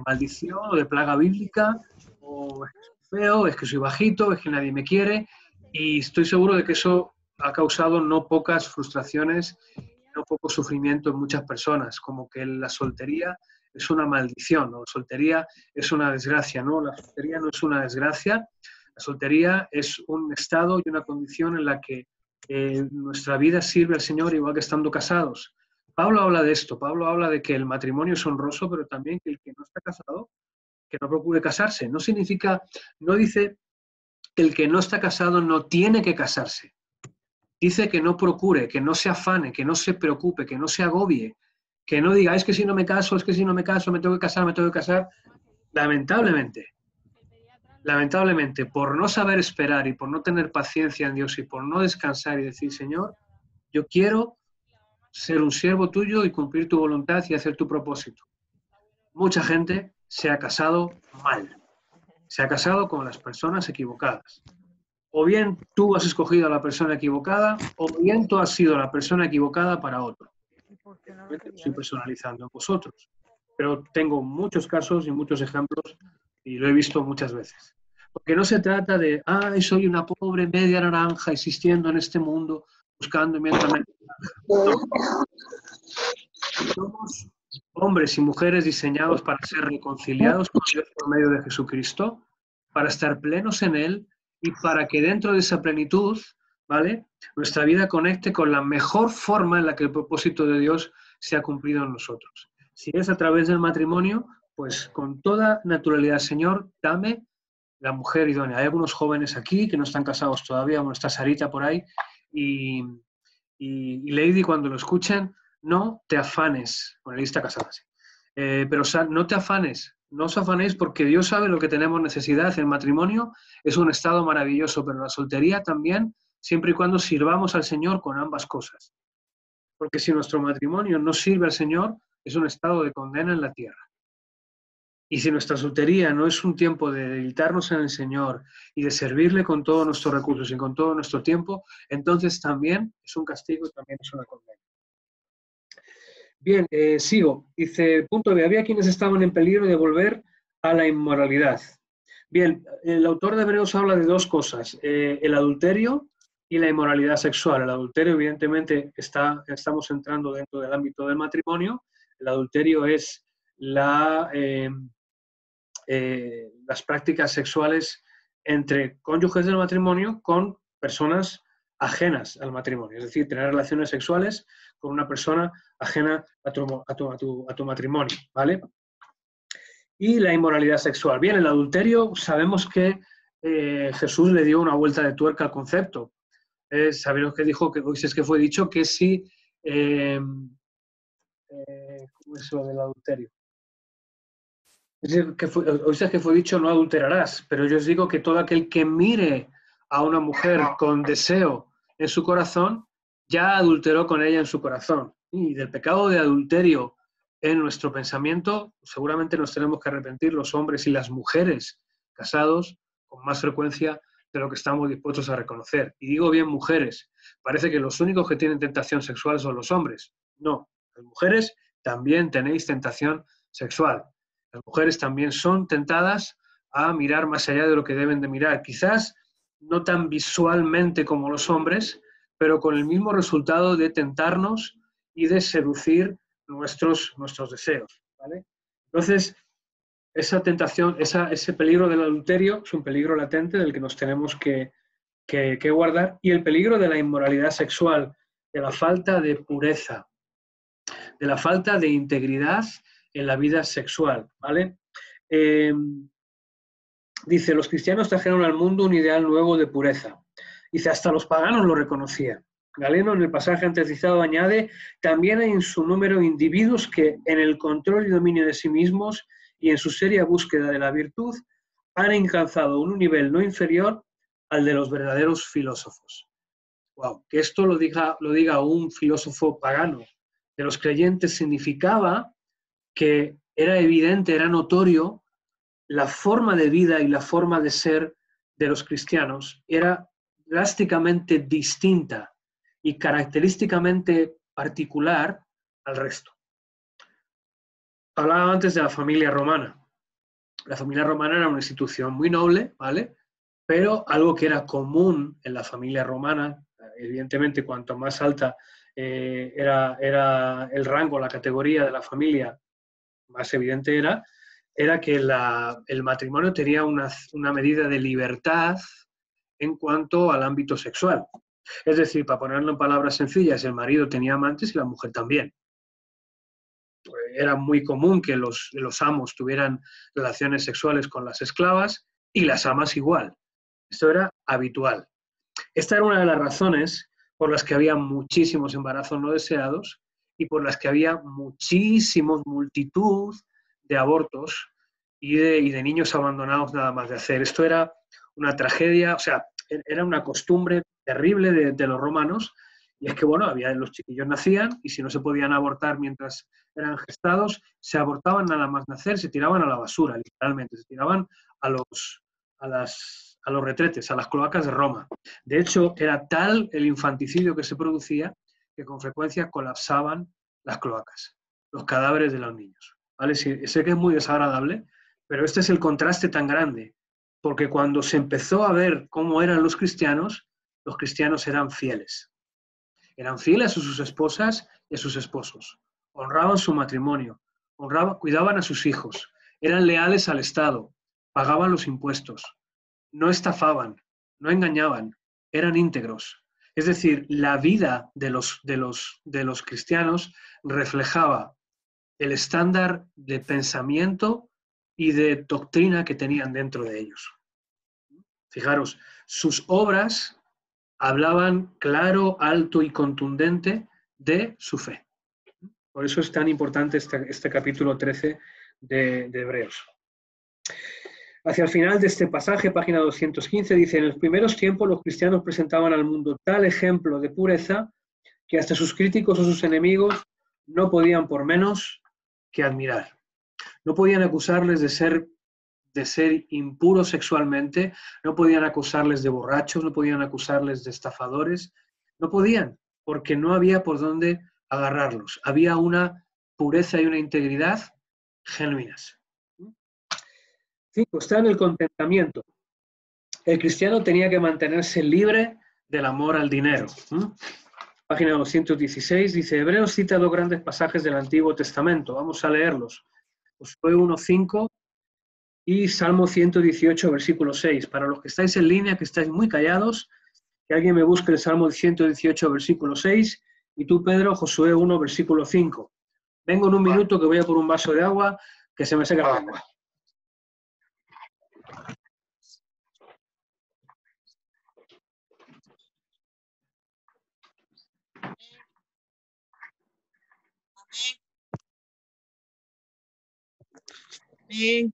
maldición o de plaga bíblica, o es que soy feo, es que soy bajito, es que nadie me quiere, y estoy seguro de que eso ha causado no pocas frustraciones, no poco sufrimiento en muchas personas, como que la soltería es una maldición, ¿no? La soltería es una desgracia, ¿no? La soltería no es una desgracia, la soltería es un estado y una condición en la que nuestra vida sirve al Señor igual que estando casados. Pablo habla de esto, Pablo habla de que el matrimonio es honroso, pero también que el que no está casado, que no procure casarse. No significa, no dice que el que no está casado no tiene que casarse. Dice que no procure, que no se afane, que no se preocupe, que no se agobie, que no diga, es que si no me caso, es que si no me caso, me tengo que casar, me tengo que casar. Lamentablemente, por no saber esperar y por no tener paciencia en Dios y por no descansar y decir, Señor, yo quiero ser un siervo tuyo y cumplir tu voluntad y hacer tu propósito. Mucha gente se ha casado mal, se ha casado con las personas equivocadas. O bien tú has escogido a la persona equivocada, o bien tú has sido la persona equivocada para otro. Estoy personalizando en vosotros, pero tengo muchos casos y muchos ejemplos y lo he visto muchas veces. Porque no se trata de, soy una pobre media naranja existiendo en este mundo, buscando mientras me... No. Somos hombres y mujeres diseñados para ser reconciliados con Dios por medio de Jesucristo, para estar plenos en Él y para que dentro de esa plenitud, ¿vale?, nuestra vida conecte con la mejor forma en la que el propósito de Dios se ha cumplido en nosotros. Si es a través del matrimonio, pues con toda naturalidad, Señor, dame la mujer idónea. Hay algunos jóvenes aquí que no están casados todavía, bueno, está Sarita por ahí, y Lady, cuando lo escuchen, no te afanes, bueno, Lady está casada, sí. pero no te afanes, no os afanéis porque Dios sabe lo que tenemos necesidad. El matrimonio es un estado maravilloso, pero la soltería también, siempre y cuando sirvamos al Señor con ambas cosas. Porque si nuestro matrimonio no sirve al Señor, es un estado de condena en la tierra. Y si nuestra soltería no es un tiempo de deleitarnos en el Señor y de servirle con todos nuestros recursos y con todo nuestro tiempo, entonces también es un castigo y también es una condena. Bien, sigo. Dice, punto B, había quienes estaban en peligro de volver a la inmoralidad. Bien, el autor de Hebreos habla de dos cosas, el adulterio y la inmoralidad sexual. El adulterio, evidentemente, estamos entrando dentro del ámbito del matrimonio. El adulterio es las prácticas sexuales entre cónyuges del matrimonio con personas ajenas al matrimonio, es decir, tener relaciones sexuales con una persona ajena a tu matrimonio, ¿vale? Y la inmoralidad sexual. Bien, el adulterio, sabemos que Jesús le dio una vuelta de tuerca al concepto. Sabéis que dijo, que es que fue dicho que si, ¿cómo es lo del adulterio? Oíste que fue dicho no adulterarás, pero yo os digo que todo aquel que mire a una mujer con deseo en su corazón, ya adulteró con ella en su corazón. Y del pecado de adulterio en nuestro pensamiento, seguramente nos tenemos que arrepentir los hombres y las mujeres casados con más frecuencia de lo que estamos dispuestos a reconocer. Y digo bien mujeres, parece que los únicos que tienen tentación sexual son los hombres. No, las mujeres también tenéis tentación sexual. Las mujeres también son tentadas a mirar más allá de lo que deben de mirar. Quizás no tan visualmente como los hombres, pero con el mismo resultado de tentarnos y de seducir nuestros deseos, ¿vale? Entonces, esa tentación, ese peligro del adulterio es un peligro latente del que nos tenemos que guardar, y el peligro de la inmoralidad sexual, de la falta de pureza, de la falta de integridad en la vida sexual, ¿vale? Dice, los cristianos trajeron al mundo un ideal nuevo de pureza. Dice, hasta los paganos lo reconocían. Galeno, en el pasaje antes citado, añade, también hay en su número individuos que, en el control y dominio de sí mismos y en su seria búsqueda de la virtud, han alcanzado un nivel no inferior al de los verdaderos filósofos. Wow, que esto lo diga un filósofo pagano de los creyentes significaba que era evidente, era notorio, la forma de vida y la forma de ser de los cristianos era drásticamente distinta y característicamente particular al resto. Hablaba antes de la familia romana. La familia romana era una institución muy noble, ¿vale? Pero algo que era común en la familia romana, evidentemente cuanto más alta era el rango, la categoría de la familia, más evidente era que el matrimonio tenía una medida de libertad en cuanto al ámbito sexual. Es decir, para ponerlo en palabras sencillas, el marido tenía amantes y la mujer también. Era muy común que los amos tuvieran relaciones sexuales con las esclavas y las amas igual. Esto era habitual. Esta era una de las razones por las que había muchísimos embarazos no deseados y por las que había multitud de abortos y de niños abandonados nada más de hacer. Esto era una tragedia, o sea, era una costumbre terrible de los romanos, y es que, bueno, los chiquillos nacían y si no se podían abortar mientras eran gestados, se abortaban nada más nacer, se tiraban a la basura, literalmente, se tiraban a los retretes, a las cloacas de Roma. De hecho, era tal el infanticidio que se producía que con frecuencia colapsaban las cloacas, los cadáveres de los niños. ¿Vale? Sí, sé que es muy desagradable, pero este es el contraste tan grande, porque cuando se empezó a ver cómo eran los cristianos eran fieles. Eran fieles a sus esposas y a sus esposos. Honraban su matrimonio, cuidaban a sus hijos, eran leales al Estado, pagaban los impuestos, no estafaban, no engañaban, eran íntegros. Es decir, la vida de los cristianos reflejaba el estándar de pensamiento y de doctrina que tenían dentro de ellos. Fijaros, sus obras hablaban claro, alto y contundente de su fe. Por eso es tan importante este capítulo 13 de Hebreos. Hacia el final de este pasaje, página 215, dice: en los primeros tiempos los cristianos presentaban al mundo tal ejemplo de pureza que hasta sus críticos o sus enemigos no podían por menos que admirar. No podían acusarles de ser impuros sexualmente, no podían acusarles de borrachos, no podían acusarles de estafadores, no podían, porque no había por dónde agarrarlos. Había una pureza y una integridad genuinas. 5. Está en el contentamiento. El cristiano tenía que mantenerse libre del amor al dinero. Página 216 dice: Hebreos cita dos grandes pasajes del Antiguo Testamento. Vamos a leerlos. Josué 1:5 y Salmo 118, versículo 6. Para los que estáis en línea, que estáis muy callados, que alguien me busque el Salmo 118, versículo 6, y tú, Pedro, Josué 1, versículo 5. Vengo en un minuto, que voy a por un vaso de agua, que se me seca la lengua. Bien.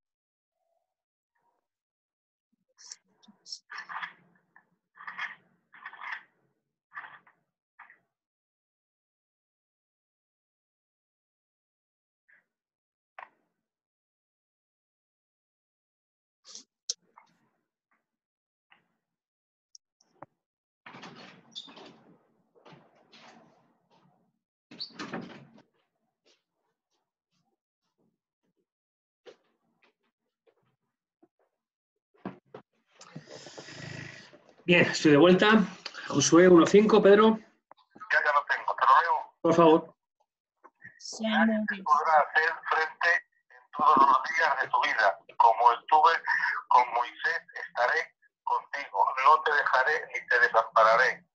Bien, estoy de vuelta. Josué 1.5, Pedro. Ya lo tengo, te lo leo. Por favor. Salmo Nadie podrá hacer frente en todos los días de tu vida. Como estuve con Moisés, estaré contigo. No te dejaré ni te desampararé.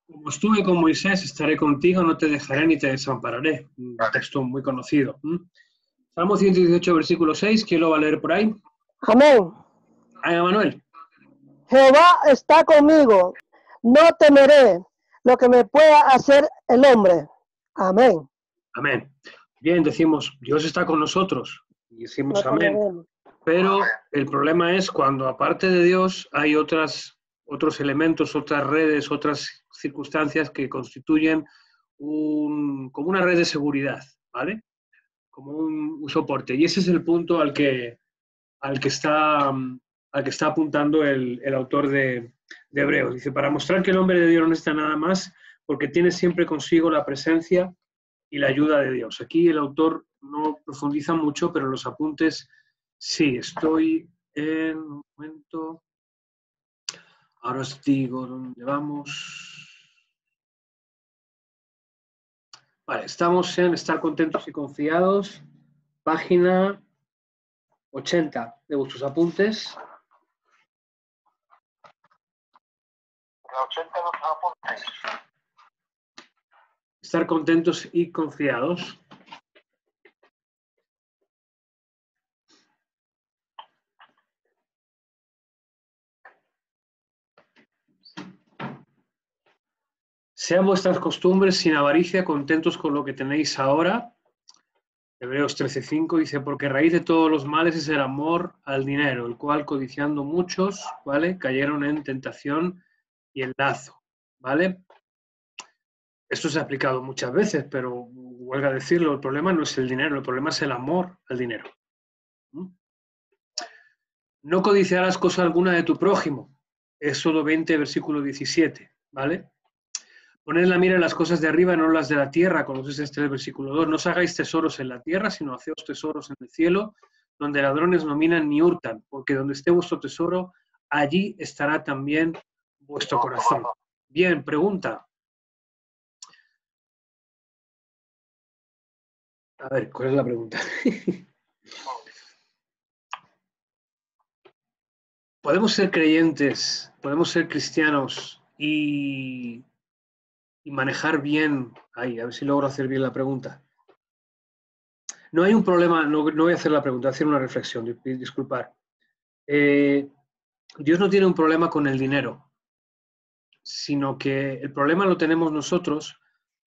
Como estuve con Moisés, estaré contigo, no te dejaré ni te desampararé. Un texto muy conocido. Salmo 118, versículo 6. ¿Quién lo va a leer por ahí? Amén. Manuel. Jehová está conmigo. No temeré lo que me pueda hacer el hombre. Amén. Amén. Bien, decimos, Dios está con nosotros. Y decimos No amén. temeremos. Pero el problema es cuando aparte de Dios hay otros elementos, otras redes, otras circunstancias que constituyen como una red de seguridad, ¿vale? Como un soporte. Y ese es el punto al que está apuntando el autor de Hebreos. Dice: para mostrar que el hombre de Dios no necesita nada más, porque tiene siempre consigo la presencia y la ayuda de Dios. Aquí el autor no profundiza mucho, pero los apuntes sí. Estoy en un momento. Ahora os digo dónde vamos. Vale, estamos en estar contentos y confiados. Página 80 de vuestros apuntes. La 80 de los apuntes. Estar contentos y confiados. Sean vuestras costumbres sin avaricia, contentos con lo que tenéis ahora. Hebreos 13:5 dice: porque raíz de todos los males es el amor al dinero, el cual codiciando muchos, ¿vale?, cayeron en tentación y en lazo, ¿vale? Esto se ha aplicado muchas veces, pero huelga a decirlo, el problema no es el dinero, el problema es el amor al dinero. No codiciarás cosa alguna de tu prójimo. Éxodo 20, versículo 17, ¿vale? Poned la mira en las cosas de arriba, no en las de la tierra, Colosenses 3, versículo 2. No os hagáis tesoros en la tierra, sino haceos tesoros en el cielo, donde ladrones no minan ni hurtan, porque donde esté vuestro tesoro, allí estará también vuestro corazón. Bien, pregunta. A ver, ¿cuál es la pregunta? ¿Podemos ser creyentes, podemos ser cristianos y manejar bien? Ahí, a ver si logro hacer bien la pregunta. No hay un problema, no voy a hacer la pregunta, voy a hacer una reflexión, disculpar. Dios no tiene un problema con el dinero, sino que el problema lo tenemos nosotros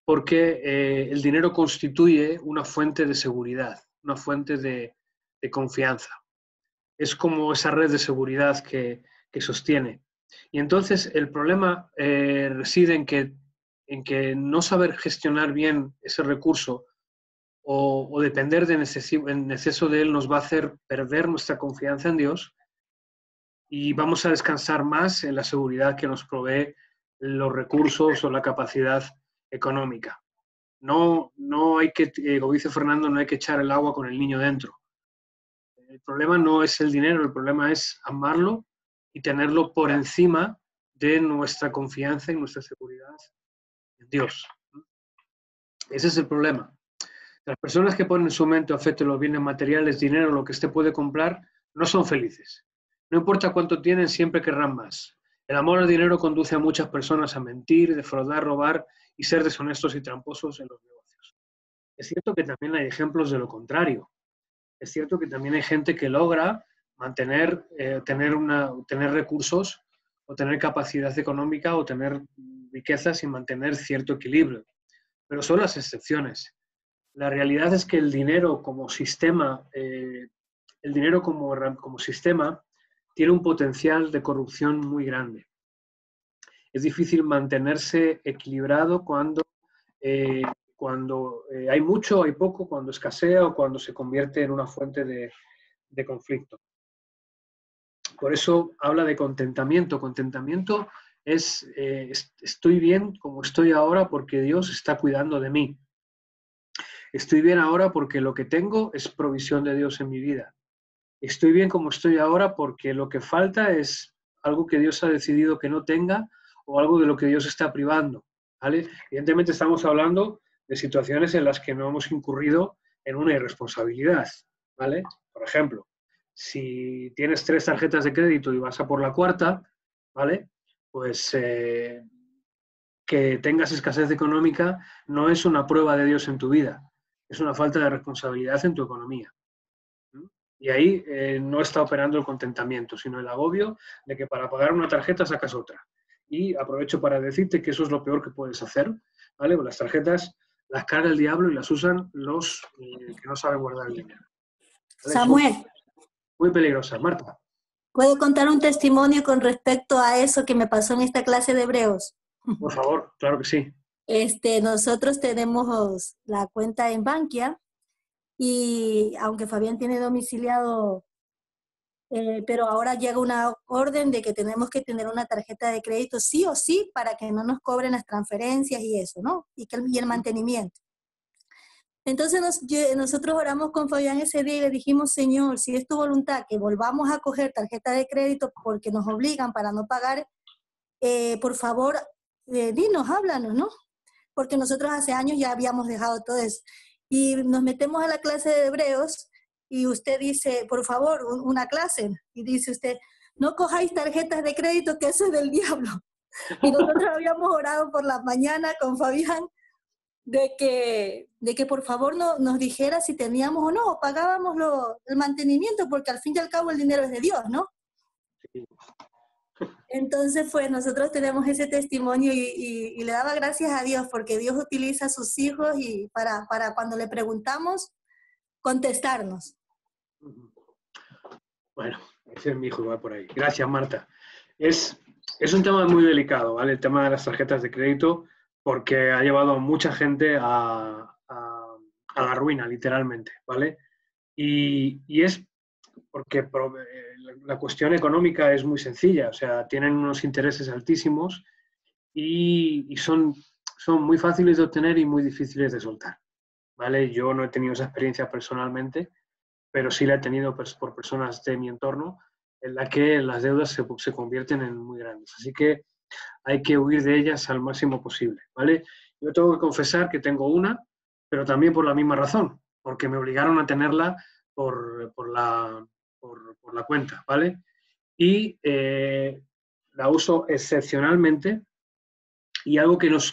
porque el dinero constituye una fuente de seguridad, una fuente de confianza. Es como esa red de seguridad que sostiene. Y entonces el problema reside en que no saber gestionar bien ese recurso o depender en exceso de él nos va a hacer perder nuestra confianza en Dios y vamos a descansar más en la seguridad que nos provee los recursos o la capacidad económica. No hay que, como dice Fernando, no hay que echar el agua con el niño dentro. El problema no es el dinero, el problema es amarlo y tenerlo por encima de nuestra confianza y nuestra seguridad en Dios. Ese es el problema. Las personas que ponen su mente o afecto en los bienes materiales, dinero, lo que éste puede comprar, no son felices. No importa cuánto tienen, siempre querrán más. El amor al dinero conduce a muchas personas a mentir, defraudar, robar y ser deshonestos y tramposos en los negocios. Es cierto que también hay ejemplos de lo contrario. Es cierto que también hay gente que logra mantener, tener recursos o tener capacidad económica o tener riquezas y mantener cierto equilibrio. Pero son las excepciones. La realidad es que el dinero como sistema, como sistema tiene un potencial de corrupción muy grande. Es difícil mantenerse equilibrado cuando hay mucho, hay poco, cuando escasea o cuando se convierte en una fuente de conflicto. Por eso habla de contentamiento. Contentamiento es estoy bien como estoy ahora porque Dios está cuidando de mí. Estoy bien ahora porque lo que tengo es provisión de Dios en mi vida. Estoy bien como estoy ahora porque lo que falta es algo que Dios ha decidido que no tenga o algo de lo que Dios está privando, ¿vale? Evidentemente estamos hablando de situaciones en las que no hemos incurrido en una irresponsabilidad, ¿vale? Por ejemplo, si tienes 3 tarjetas de crédito y vas a por la cuarta, ¿vale? Pues que tengas escasez económica no es una prueba de Dios en tu vida, es una falta de responsabilidad en tu economía. Y ahí no está operando el contentamiento, sino el agobio de que para pagar una tarjeta sacas otra. Y aprovecho para decirte que eso es lo peor que puedes hacer, ¿vale? Las tarjetas las carga el diablo y las usan los que no saben guardar el dinero, ¿vale? Samuel, Muy peligrosas. Marta. ¿puedo contar un testimonio con respecto a eso que me pasó en esta clase de Hebreos? Por favor, claro que sí. Nosotros tenemos la cuenta en Bankia y aunque Fabián tiene domiciliado, pero ahora llega una orden de que tenemos que tener una tarjeta de crédito sí o sí para que no nos cobren las transferencias y eso, ¿no? Y el mantenimiento. Entonces nosotros oramos con Fabián ese día y le dijimos, Señor, si es tu voluntad que volvamos a coger tarjeta de crédito porque nos obligan para no pagar, por favor, dinos, háblanos, ¿no? Porque nosotros hace años ya habíamos dejado todo eso. Y nos metemos a la clase de Hebreos y usted dice, por favor, una clase. Y dice usted, no cojáis tarjetas de crédito, que eso es del diablo. Y nosotros habíamos orado por la mañana con Fabián de que por favor nos dijera si teníamos o no, o pagábamos el mantenimiento, porque al fin y al cabo el dinero es de Dios, ¿no? Sí. Entonces, pues nosotros tenemos ese testimonio y le daba gracias a Dios, porque Dios utiliza a sus hijos y para cuando le preguntamos, contestarnos. Bueno, ese es mi hijo, va por ahí. Gracias, Marta. Es un tema muy delicado, ¿vale? El tema de las tarjetas de crédito, porque ha llevado a mucha gente a la ruina, literalmente, ¿vale? Y es porque la cuestión económica es muy sencilla, o sea, tienen unos intereses altísimos y son muy fáciles de obtener y muy difíciles de soltar, ¿vale? Yo no he tenido esa experiencia personalmente, pero sí la he tenido por personas de mi entorno en la que las deudas se convierten en muy grandes. Así que hay que huir de ellas al máximo posible, ¿vale? Yo tengo que confesar que tengo una, pero también por la misma razón, porque me obligaron a tenerla por la cuenta, ¿vale? Y la uso excepcionalmente y algo que nos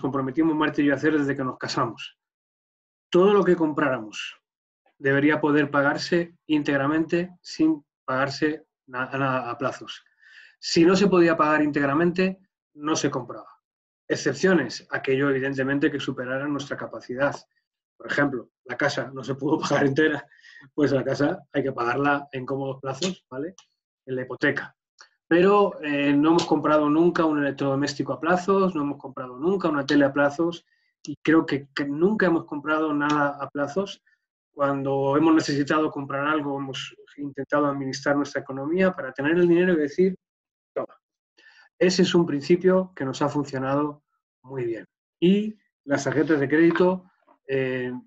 comprometimos Marta y yo a hacer desde que nos casamos. Todo lo que compráramos debería poder pagarse íntegramente sin pagarse a plazos. Si no se podía pagar íntegramente, no se compraba. excepciones, aquello evidentemente que superara nuestra capacidad. Por ejemplo, la casa no se pudo pagar entera, pues la casa hay que pagarla en cómodos plazos, ¿vale? En la hipoteca. Pero no hemos comprado nunca un electrodoméstico a plazos, no hemos comprado nunca una tele a plazos y creo que nunca hemos comprado nada a plazos. Cuando hemos necesitado comprar algo, hemos intentado administrar nuestra economía para tener el dinero y decir, toma. Ese es un principio que nos ha funcionado muy bien. Y las tarjetas de crédito,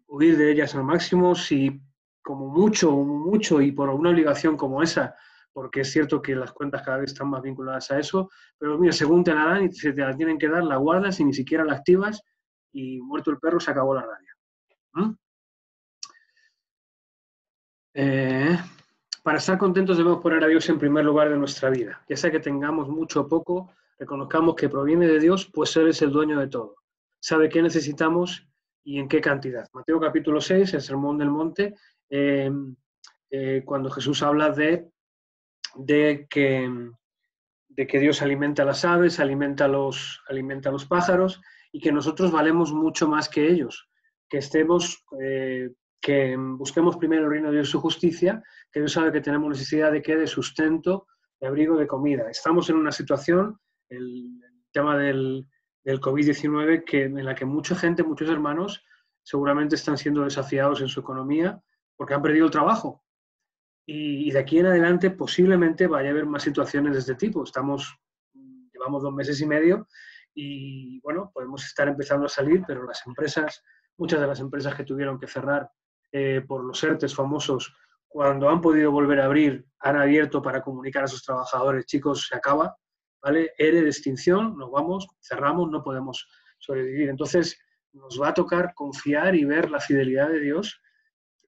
huir de ellas al máximo, si como mucho y por una obligación como esa, porque es cierto que las cuentas cada vez están más vinculadas a eso, pero mira, según te la dan y se te la tienen que dar, la guardas y ni siquiera la activas y muerto el perro se acabó la rabia. Para estar contentos debemos poner a Dios en primer lugar de nuestra vida. Ya sea que tengamos mucho o poco, reconozcamos que proviene de Dios, pues Él es el dueño de todo. Sabe qué necesitamos y en qué cantidad. Mateo capítulo 6, el Sermón del Monte, cuando Jesús habla de que Dios alimenta a las aves, alimenta a los pájaros y que nosotros valemos mucho más que ellos. Que busquemos primero el reino de Dios y su justicia, que Dios sabe que tenemos necesidad de sustento, de abrigo, de comida. Estamos en una situación, el tema del COVID-19, en la que mucha gente, muchos hermanos, seguramente están siendo desafiados en su economía porque han perdido el trabajo. Y de aquí en adelante posiblemente vaya a haber más situaciones de este tipo. Llevamos 2 meses y medio y, bueno, podemos estar empezando a salir, pero las empresas, muchas de las empresas que tuvieron que cerrar por los ERTEs famosos, cuando han podido volver a abrir, han abierto para comunicar a sus trabajadores, chicos, se acaba, ¿vale? ERE de extinción, nos vamos, cerramos, no podemos sobrevivir. Entonces, nos va a tocar confiar y ver la fidelidad de Dios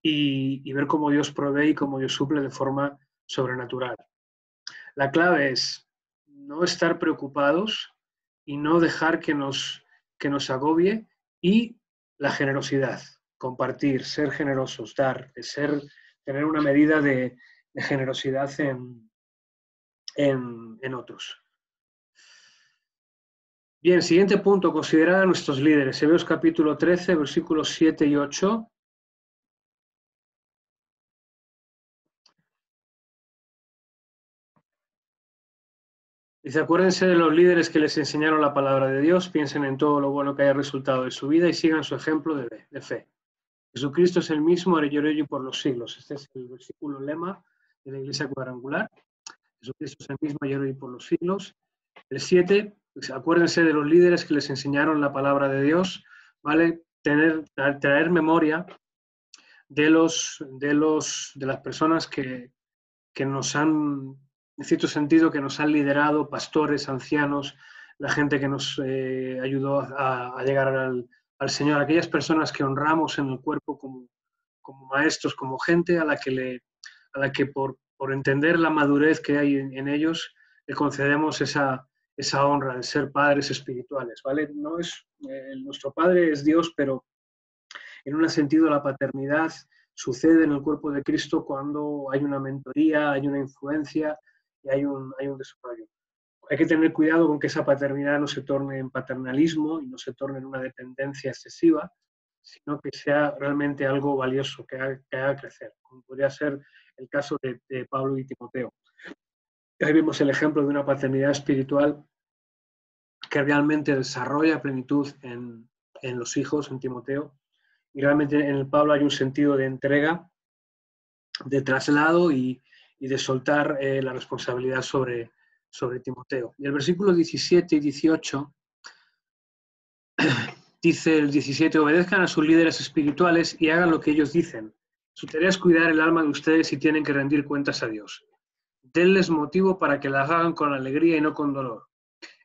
y ver cómo Dios provee y cómo Dios suple de forma sobrenatural. La clave es no estar preocupados y no dejar que nos agobie, y la generosidad, compartir, ser generosos, dar, tener una medida de generosidad en otros. Bien, siguiente punto, considerar a nuestros líderes. Hebreos capítulo 13, versículos 7 y 8. Dice, acuérdense de los líderes que les enseñaron la palabra de Dios, piensen en todo lo bueno que haya resultado de su vida y sigan su ejemplo de fe. Jesucristo es el mismo, ahora y hoy por los siglos. Este es el versículo lema de la Iglesia Cuadrangular. Jesucristo es el mismo, ayer, hoy por los siglos. El 7, pues, acuérdense de los líderes que les enseñaron la palabra de Dios, ¿vale? Traer memoria de las personas que nos han, en cierto sentido, que nos han liderado, pastores, ancianos, la gente que nos ayudó a llegar al Señor, aquellas personas que honramos en el cuerpo como maestros, como gente a la que por entender la madurez que hay en ellos, le concedemos esa honra de ser padres espirituales, ¿vale? No es, nuestro Padre es Dios, pero en un sentido la paternidad sucede en el cuerpo de Cristo cuando hay una mentoría, hay una influencia y hay un desarrollo. Hay que tener cuidado con que esa paternidad no se torne en paternalismo y no se torne en una dependencia excesiva, sino que sea realmente algo valioso, que haga crecer, como podría ser el caso de Pablo y Timoteo. Ahí vemos el ejemplo de una paternidad espiritual que realmente desarrolla plenitud en los hijos, en Timoteo, y realmente en el Pablo hay un sentido de entrega, de traslado y de soltar la responsabilidad sobre Timoteo. Y el versículo 17 y 18 dice el 17, obedezcan a sus líderes espirituales y hagan lo que ellos dicen. Su tarea es cuidar el alma de ustedes y tienen que rendir cuentas a Dios. Denles motivo para que las hagan con alegría y no con dolor.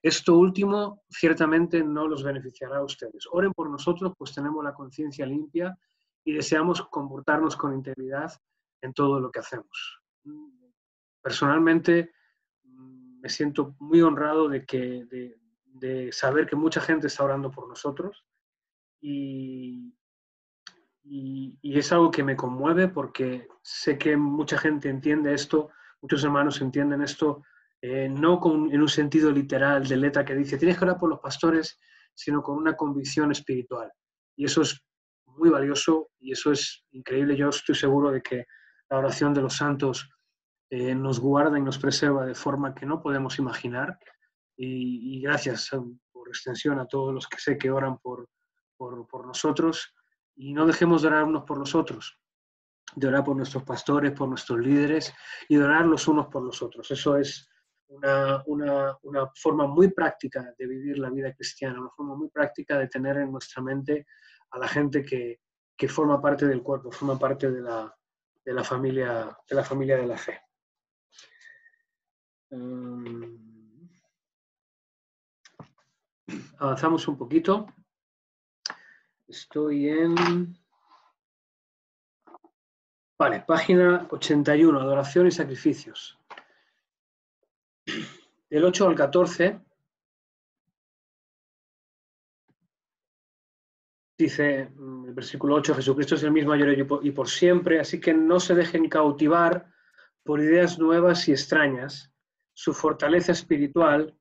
Esto último ciertamente no los beneficiará a ustedes. Oren por nosotros, pues tenemos la conciencia limpia y deseamos comportarnos con integridad en todo lo que hacemos. Personalmente me siento muy honrado de saber que mucha gente está orando por nosotros y es algo que me conmueve porque sé que mucha gente entiende esto, muchos hermanos entienden esto, no en un sentido literal de letra que dice tienes que orar por los pastores sino con una convicción espiritual. Y eso es muy valioso y eso es increíble. Yo estoy seguro de que la oración de los santos nos guarda y nos preserva de forma que no podemos imaginar. Y gracias por extensión a todos los que sé que oran por nosotros. Y no dejemos de orar unos por los otros, de orar por nuestros pastores, por nuestros líderes y de orar los unos por los otros. Eso es una forma muy práctica de vivir la vida cristiana, una forma muy práctica de tener en nuestra mente a la gente que forma parte del cuerpo, forma parte de la familia de la fe. Avanzamos un poquito. Estoy en... Vale, página 81, adoración y sacrificios. Del 8 al 14 dice el versículo 8, Jesucristo es el mismo ayer y por siempre, así que no se dejen cautivar por ideas nuevas y extrañas. Su fortaleza espiritual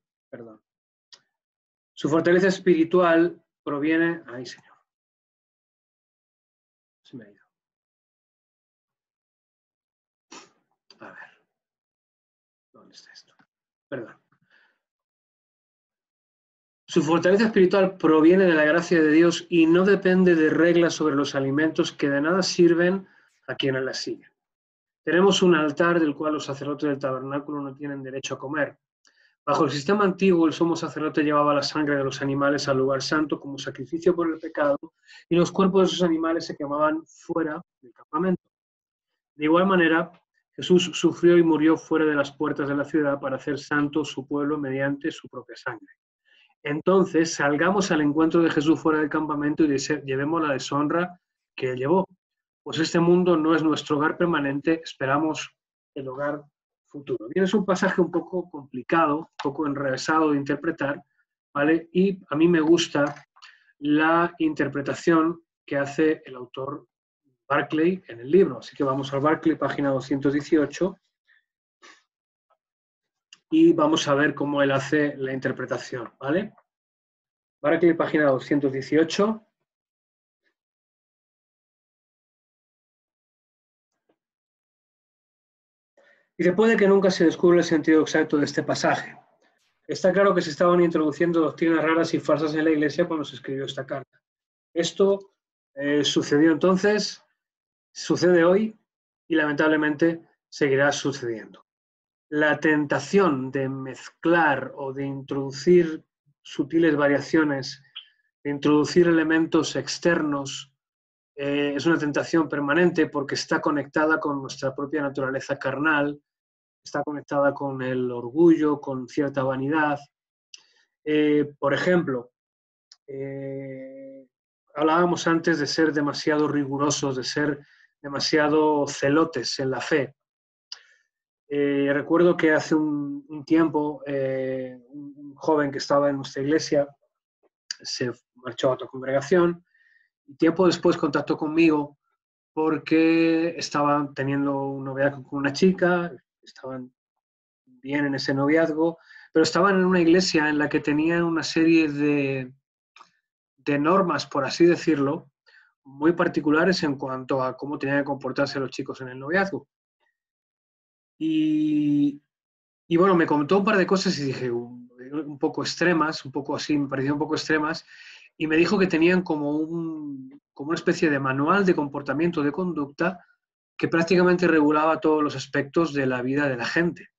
proviene... ¡Ay, Señor! Se me ha ido. A ver. ¿Dónde está esto? Perdón. Su fortaleza espiritual proviene de la gracia de Dios y no depende de reglas sobre los alimentos que de nada sirven a quienes las siguen. Tenemos un altar del cual los sacerdotes del tabernáculo no tienen derecho a comer. Bajo el sistema antiguo, el sumo sacerdote llevaba la sangre de los animales al lugar santo como sacrificio por el pecado y los cuerpos de esos animales se quemaban fuera del campamento. De igual manera, Jesús sufrió y murió fuera de las puertas de la ciudad para hacer santo su pueblo mediante su propia sangre. Entonces, salgamos al encuentro de Jesús fuera del campamento y llevemos la deshonra que él llevó. Pues este mundo no es nuestro hogar permanente, esperamos el hogar futuro. Bien, es un pasaje un poco complicado, un poco enrevesado de interpretar, ¿vale? Y a mí me gusta la interpretación que hace el autor Barclay en el libro. Así que vamos al Barclay, página 218, y vamos a ver cómo él hace la interpretación, ¿vale? Barclay, página 218. Dice, puede que nunca se descubra el sentido exacto de este pasaje. Está claro que se estaban introduciendo doctrinas raras y falsas en la Iglesia cuando se escribió esta carta. Esto sucedió entonces, sucede hoy y lamentablemente seguirá sucediendo. La tentación de mezclar o de introducir sutiles variaciones, de introducir elementos externos, es una tentación permanente porque está conectada con nuestra propia naturaleza carnal, está conectada con el orgullo, con cierta vanidad. Por ejemplo, hablábamos antes de ser demasiado rigurosos, de ser demasiado celotes en la fe. Recuerdo que hace un tiempo un joven que estaba en nuestra iglesia se marchó a otra congregación y tiempo después contactó conmigo porque estaban teniendo un noviazgo con una chica, estaban bien en ese noviazgo, pero estaban en una iglesia en la que tenían una serie de normas, por así decirlo, muy particulares en cuanto a cómo tenían que comportarse los chicos en el noviazgo. Y bueno, me contó un par de cosas y dije, un poco extremas, un poco así, me pareció un poco extremas, y me dijo que tenían como una especie de manual de comportamiento, de conducta, que prácticamente regulaba todos los aspectos de la vida de la gente.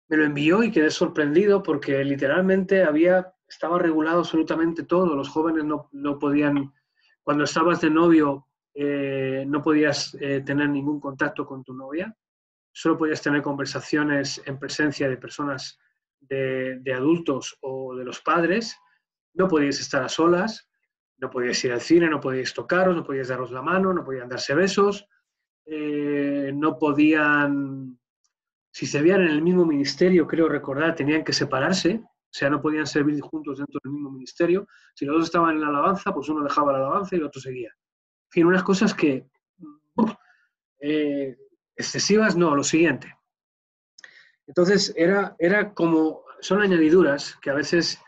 Me lo envió y quedé sorprendido porque literalmente estaba regulado absolutamente todo. Los jóvenes no podían, cuando estabas de novio, no podías tener ningún contacto con tu novia, solo podías tener conversaciones en presencia de personas, de adultos o de los padres, no podías estar a solas, no podías ir al cine, no podías tocaros, no podías daros la mano, no podían darse besos, no podían, si servían en el mismo ministerio, creo recordar, tenían que separarse, o sea, no podían servir juntos dentro del mismo ministerio. Si los dos estaban en la alabanza, pues uno dejaba la alabanza y el otro seguía. En fin, unas cosas que... excesivas, no, lo siguiente. Entonces, era como... Son añadiduras que a veces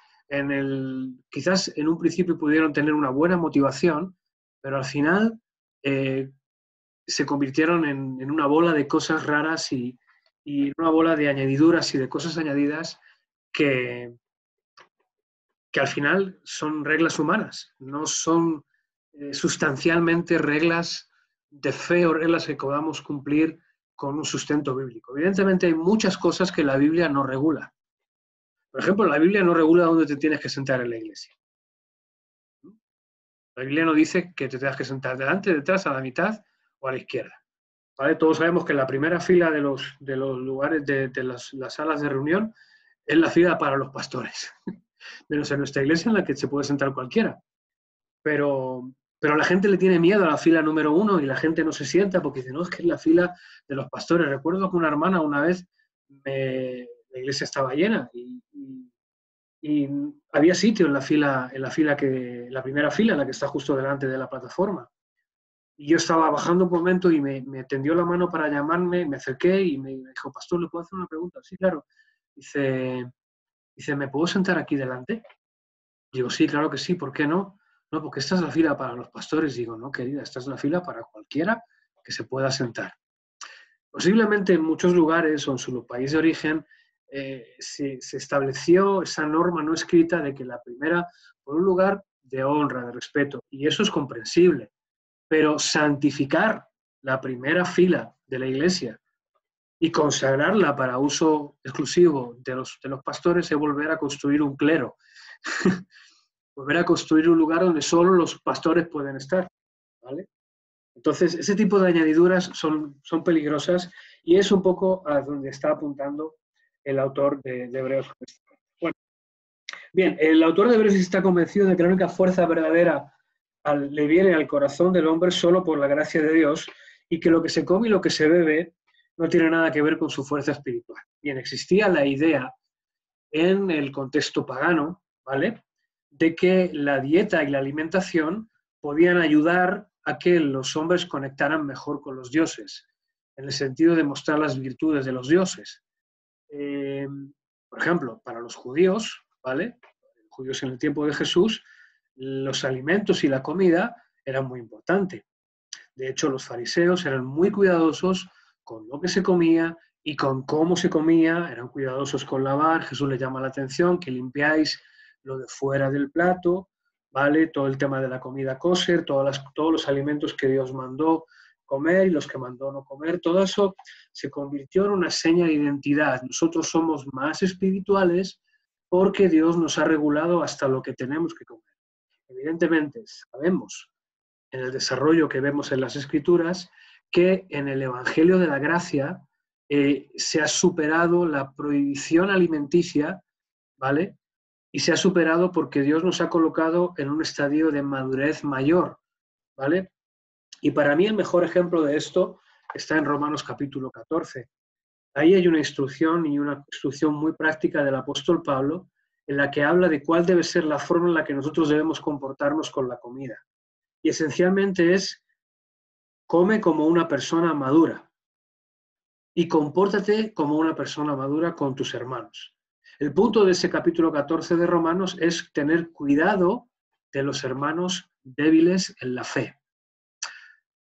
quizás en un principio pudieron tener una buena motivación, pero al final se convirtieron en una bola de cosas raras y una bola de añadiduras y de cosas añadidas que al final son reglas humanas, no son sustancialmente reglas de fe o reglas que podamos cumplir con un sustento bíblico. Evidentemente hay muchas cosas que la Biblia no regula. Por ejemplo, la Biblia no regula dónde te tienes que sentar en la iglesia. La Biblia no dice que te tengas que sentar delante, detrás, a la mitad o a la izquierda. ¿Vale? Todos sabemos que la primera fila de los lugares, de las salas de reunión, es la fila para los pastores. Menos en nuestra iglesia, en la que se puede sentar cualquiera. Pero la gente le tiene miedo a la fila número 1 y la gente no se sienta porque dice, no, es que es la fila de los pastores. Recuerdo que una hermana una vez, la iglesia estaba llena y había sitio en la primera fila, la que está justo delante de la plataforma. Y yo estaba bajando un momento y me tendió la mano para llamarme, me acerqué y me dijo, pastor, ¿le puedo hacer una pregunta? Sí, claro. Dice, ¿me puedo sentar aquí delante? Digo, sí, claro que sí, ¿por qué no? No, porque esta es la fila para los pastores. Digo, no, querida, esta es la fila para cualquiera que se pueda sentar. Posiblemente en muchos lugares o en su país de origen se estableció esa norma no escrita de que la primera, por un lugar de honra, de respeto, y eso es comprensible, pero santificar la primera fila de la iglesia y consagrarla para uso exclusivo de los pastores es volver a construir un clero, volver a construir un lugar donde solo los pastores pueden estar, ¿vale? Entonces, ese tipo de añadiduras son peligrosas y es un poco a donde está apuntando el autor de Hebreos. Bueno, bien, el autor de Hebreos está convencido de que la única fuerza verdadera le viene al corazón del hombre solo por la gracia de Dios y que lo que se come y lo que se bebe no tiene nada que ver con su fuerza espiritual. Bien, existía la idea en el contexto pagano, ¿vale?, de que la dieta y la alimentación podían ayudar a que los hombres conectaran mejor con los dioses, en el sentido de mostrar las virtudes de los dioses. Por ejemplo, para los judíos, ¿vale?, los judíos en el tiempo de Jesús, los alimentos y la comida eran muy importantes. De hecho, los fariseos eran muy cuidadosos con lo que se comía y con cómo se comía, eran cuidadosos con lavar. Jesús les llama la atención que limpiáis lo de fuera del plato, ¿vale? Todo el tema de la comida kosher, todos los alimentos que Dios mandó comer y los que mandó no comer, todo eso se convirtió en una seña de identidad. Nosotros somos más espirituales porque Dios nos ha regulado hasta lo que tenemos que comer. Evidentemente, sabemos en el desarrollo que vemos en las Escrituras que en el Evangelio de la Gracia se ha superado la prohibición alimenticia, ¿vale?, y se ha superado porque Dios nos ha colocado en un estadio de madurez mayor, ¿vale? Y para mí el mejor ejemplo de esto está en Romanos capítulo 14. Ahí hay una instrucción y una instrucción muy práctica del apóstol Pablo en la que habla de cuál debe ser la forma en la que nosotros debemos comportarnos con la comida. Y esencialmente es, come como una persona madura y compórtate como una persona madura con tus hermanos. El punto de ese capítulo 14 de Romanos es tener cuidado de los hermanos débiles en la fe.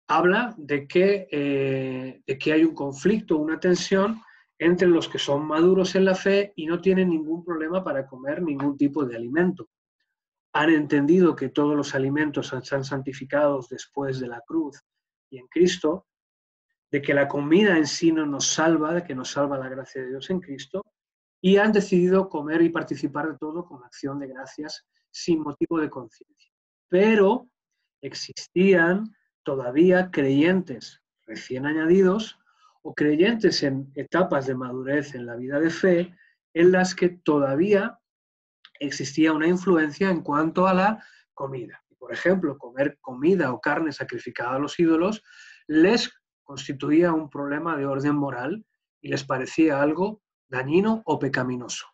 Habla de que hay un conflicto, una tensión entre los que son maduros en la fe y no tienen ningún problema para comer ningún tipo de alimento. Han entendido que todos los alimentos están santificados después de la cruz y en Cristo, de que la comida en sí no nos salva, de que nos salva la gracia de Dios en Cristo, y han decidido comer y participar de todo con acción de gracias sin motivo de conciencia. Pero existían todavía creyentes recién añadidos o creyentes en etapas de madurez en la vida de fe en las que todavía existía una influencia en cuanto a la comida. Por ejemplo, comer comida o carne sacrificada a los ídolos les constituía un problema de orden moral y les parecía algo dañino o pecaminoso.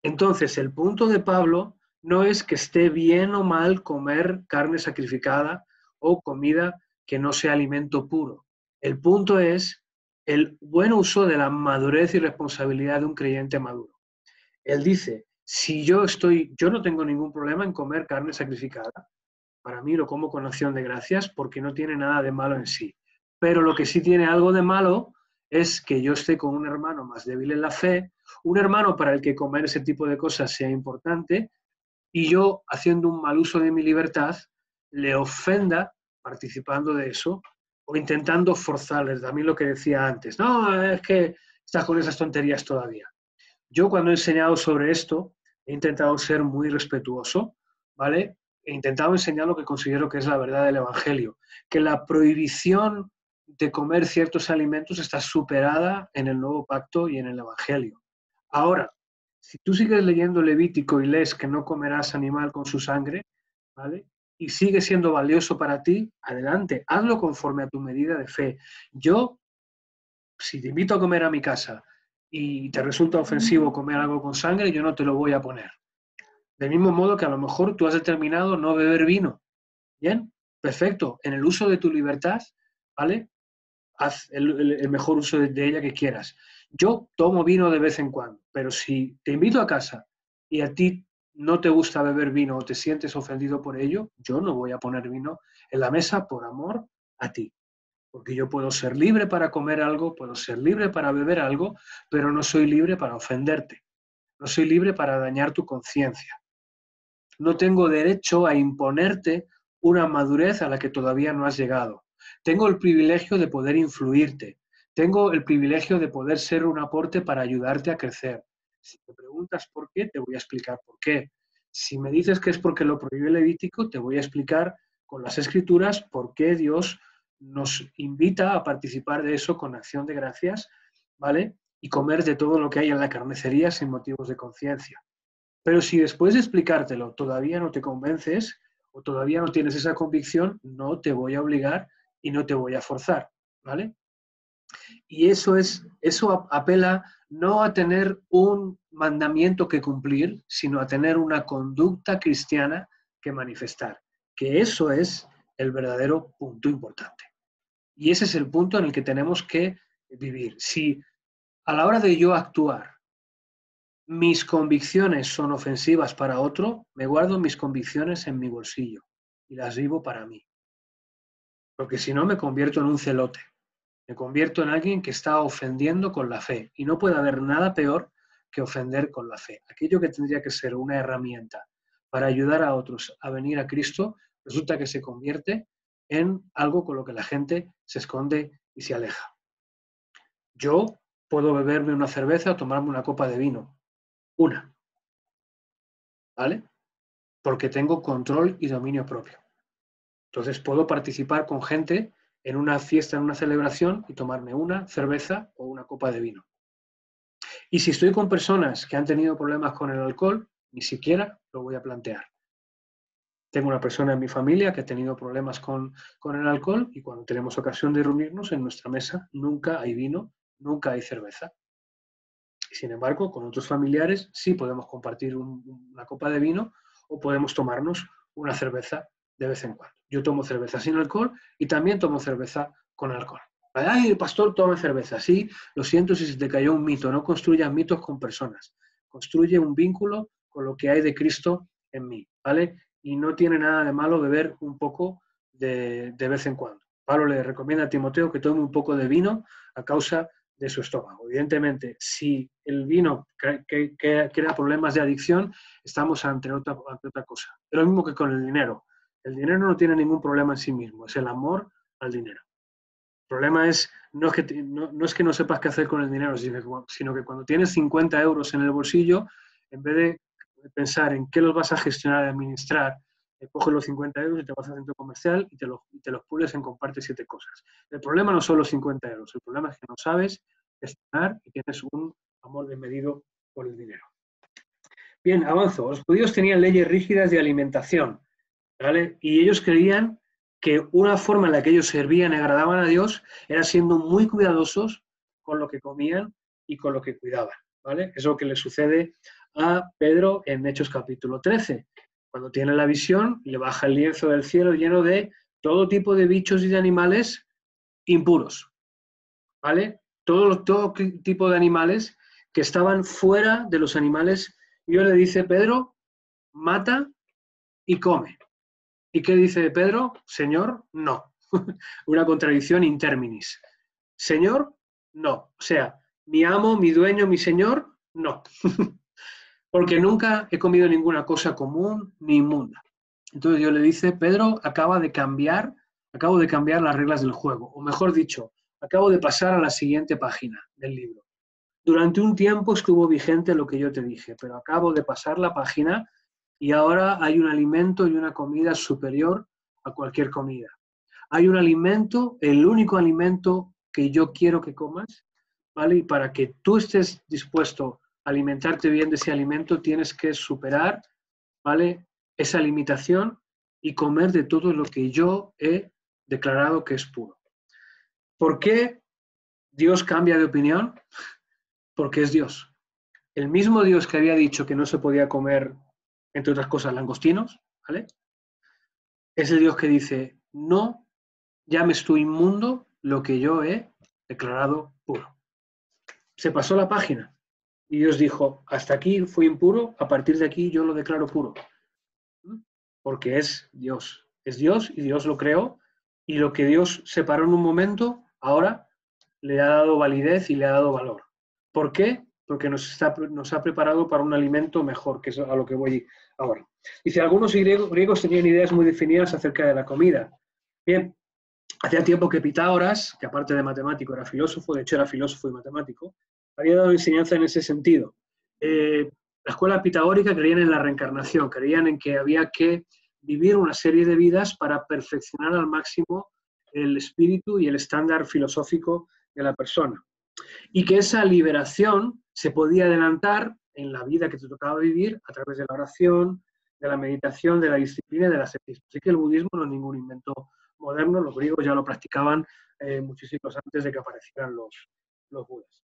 Entonces, el punto de Pablo no es que esté bien o mal comer carne sacrificada o comida que no sea alimento puro. El punto es el buen uso de la madurez y responsabilidad de un creyente maduro. Él dice Si yo no tengo ningún problema en comer carne sacrificada. Para mí lo como con acción de gracias porque no tiene nada de malo en sí. Pero lo que sí tiene algo de malo es que yo esté con un hermano más débil en la fe, un hermano para el que comer ese tipo de cosas sea importante, y yo, haciendo un mal uso de mi libertad, le ofenda participando de eso o intentando forzarles. También lo que decía antes, no, es que estás con esas tonterías todavía. Yo cuando he enseñado sobre esto, he intentado ser muy respetuoso, ¿vale? He intentado enseñar lo que considero que es la verdad del Evangelio, que la prohibición de comer ciertos alimentos está superada en el Nuevo Pacto y en el Evangelio. Ahora, si tú sigues leyendo Levítico y lees que no comerás animal con su sangre, ¿vale? Y sigue siendo valioso para ti, adelante, hazlo conforme a tu medida de fe. Yo, si te invito a comer a mi casa y te resulta ofensivo comer algo con sangre, yo no te lo voy a poner. Del mismo modo que a lo mejor tú has determinado no beber vino. Bien, perfecto. En el uso de tu libertad, ¿vale? Haz el mejor uso de ella que quieras. Yo tomo vino de vez en cuando, pero si te invito a casa y a ti no te gusta beber vino o te sientes ofendido por ello, yo no voy a poner vino en la mesa por amor a ti. Porque yo puedo ser libre para comer algo, puedo ser libre para beber algo, pero no soy libre para ofenderte. No soy libre para dañar tu conciencia. No tengo derecho a imponerte una madurez a la que todavía no has llegado. Tengo el privilegio de poder influirte. Tengo el privilegio de poder ser un aporte para ayudarte a crecer. Si me preguntas por qué, te voy a explicar por qué. Si me dices que es porque lo prohíbe el Levítico, te voy a explicar con las Escrituras por qué Dios nos invita a participar de eso con acción de gracias, ¿vale? Y comer de todo lo que hay en la carnicería sin motivos de conciencia. Pero si después de explicártelo todavía no te convences o todavía no tienes esa convicción, no te voy a obligar y no te voy a forzar, ¿vale? Y eso apela no a tener un mandamiento que cumplir, sino a tener una conducta cristiana que manifestar, que eso es el verdadero punto importante. Y ese es el punto en el que tenemos que vivir. Si a la hora de yo actuar, mis convicciones son ofensivas para otro, me guardo mis convicciones en mi bolsillo y las vivo para mí. Porque si no, me convierto en un celote. Me convierto en alguien que está ofendiendo con la fe. Y no puede haber nada peor que ofender con la fe. Aquello que tendría que ser una herramienta para ayudar a otros a venir a Cristo, resulta que se convierte en algo con lo que la gente se esconde y se aleja. Yo puedo beberme una cerveza o tomarme una copa de vino. Una. ¿Vale? Porque tengo control y dominio propio. Entonces puedo participar con gente en una fiesta, en una celebración y tomarme una cerveza o una copa de vino. Y si estoy con personas que han tenido problemas con el alcohol, ni siquiera lo voy a plantear. Tengo una persona en mi familia que ha tenido problemas con el alcohol y cuando tenemos ocasión de reunirnos en nuestra mesa nunca hay vino, nunca hay cerveza. Y sin embargo, con otros familiares sí podemos compartir una copa de vino o podemos tomarnos una cerveza de vez en cuando. Yo tomo cerveza sin alcohol y también tomo cerveza con alcohol. Ay, el pastor toma cerveza. Sí, lo siento si se te cayó un mito. No construyas mitos con personas. Construye un vínculo con lo que hay de Cristo en mí, ¿vale? Y no tiene nada de malo beber un poco de vez en cuando. Pablo le recomienda a Timoteo que tome un poco de vino a causa de su estómago. Evidentemente, si el vino crea problemas de adicción, estamos ante otra cosa. Es lo mismo que con el dinero. El dinero no tiene ningún problema en sí mismo, es el amor al dinero. El problema no es que no sepas qué hacer con el dinero, sino que cuando tienes 50 euros en el bolsillo, en vez de pensar en qué los vas a gestionar y administrar, coges los 50 euros y te vas al centro comercial y te los pules en comparte 7 cosas. El problema no son los 50 euros, el problema es que no sabes gestionar y tienes un amor desmedido por el dinero. Bien, avanzo. Los judíos tenían leyes rígidas de alimentación, ¿vale? Y ellos creían que una forma en la que ellos servían y agradaban a Dios era siendo muy cuidadosos con lo que comían y con lo que cuidaban, ¿vale? Es lo que le sucede a Pedro en Hechos capítulo 13. Cuando tiene la visión, le baja el lienzo del cielo lleno de todo tipo de bichos y de animales impuros, ¿vale? Todo tipo de animales que estaban fuera de los animales Y Dios le dice, Pedro, mata y come. ¿Y qué dice Pedro? Señor, no. Una contradicción in terminis. Señor, no. O sea, mi amo, mi dueño, mi señor, no. Porque nunca he comido ninguna cosa común ni inmunda. Entonces Dios le dice, Pedro, acabo de cambiar las reglas del juego. O mejor dicho, acabo de pasar a la siguiente página del libro. Durante un tiempo estuvo vigente lo que yo te dije, pero acabo de pasar la página y ahora hay un alimento y una comida superior a cualquier comida. Hay un alimento, el único alimento que yo quiero que comas, ¿vale? Y para que tú estés dispuesto a alimentarte bien de ese alimento, tienes que superar, ¿vale?, esa limitación y comer de todo lo que yo he declarado que es puro. ¿Por qué Dios cambia de opinión? Porque es Dios. El mismo Dios que había dicho que no se podía comer, entre otras cosas, langostinos, ¿vale?, es el Dios que dice, no llames tú inmundo lo que yo he declarado puro. Se pasó la página y Dios dijo, hasta aquí fue impuro, a partir de aquí yo lo declaro puro. Porque es Dios y Dios lo creó, y lo que Dios separó en un momento, ahora le ha dado validez y le ha dado valor. ¿Por qué? Porque nos ha preparado para un alimento mejor, que es a lo que voy ahora. Dice, algunos griegos tenían ideas muy definidas acerca de la comida. Bien, hacía tiempo que Pitágoras, que aparte de matemático era filósofo, de hecho era filósofo y matemático, había dado enseñanza en ese sentido. La escuela pitagórica creían en la reencarnación, creían en que había que vivir una serie de vidas para perfeccionar al máximo el espíritu y el estándar filosófico de la persona. Y que esa liberación se podía adelantar en la vida que te tocaba vivir a través de la oración, de la meditación, de la disciplina y del ascetismo. Así que el budismo no es ningún invento moderno, los griegos ya lo practicaban muchísimos antes de que aparecieran los budas.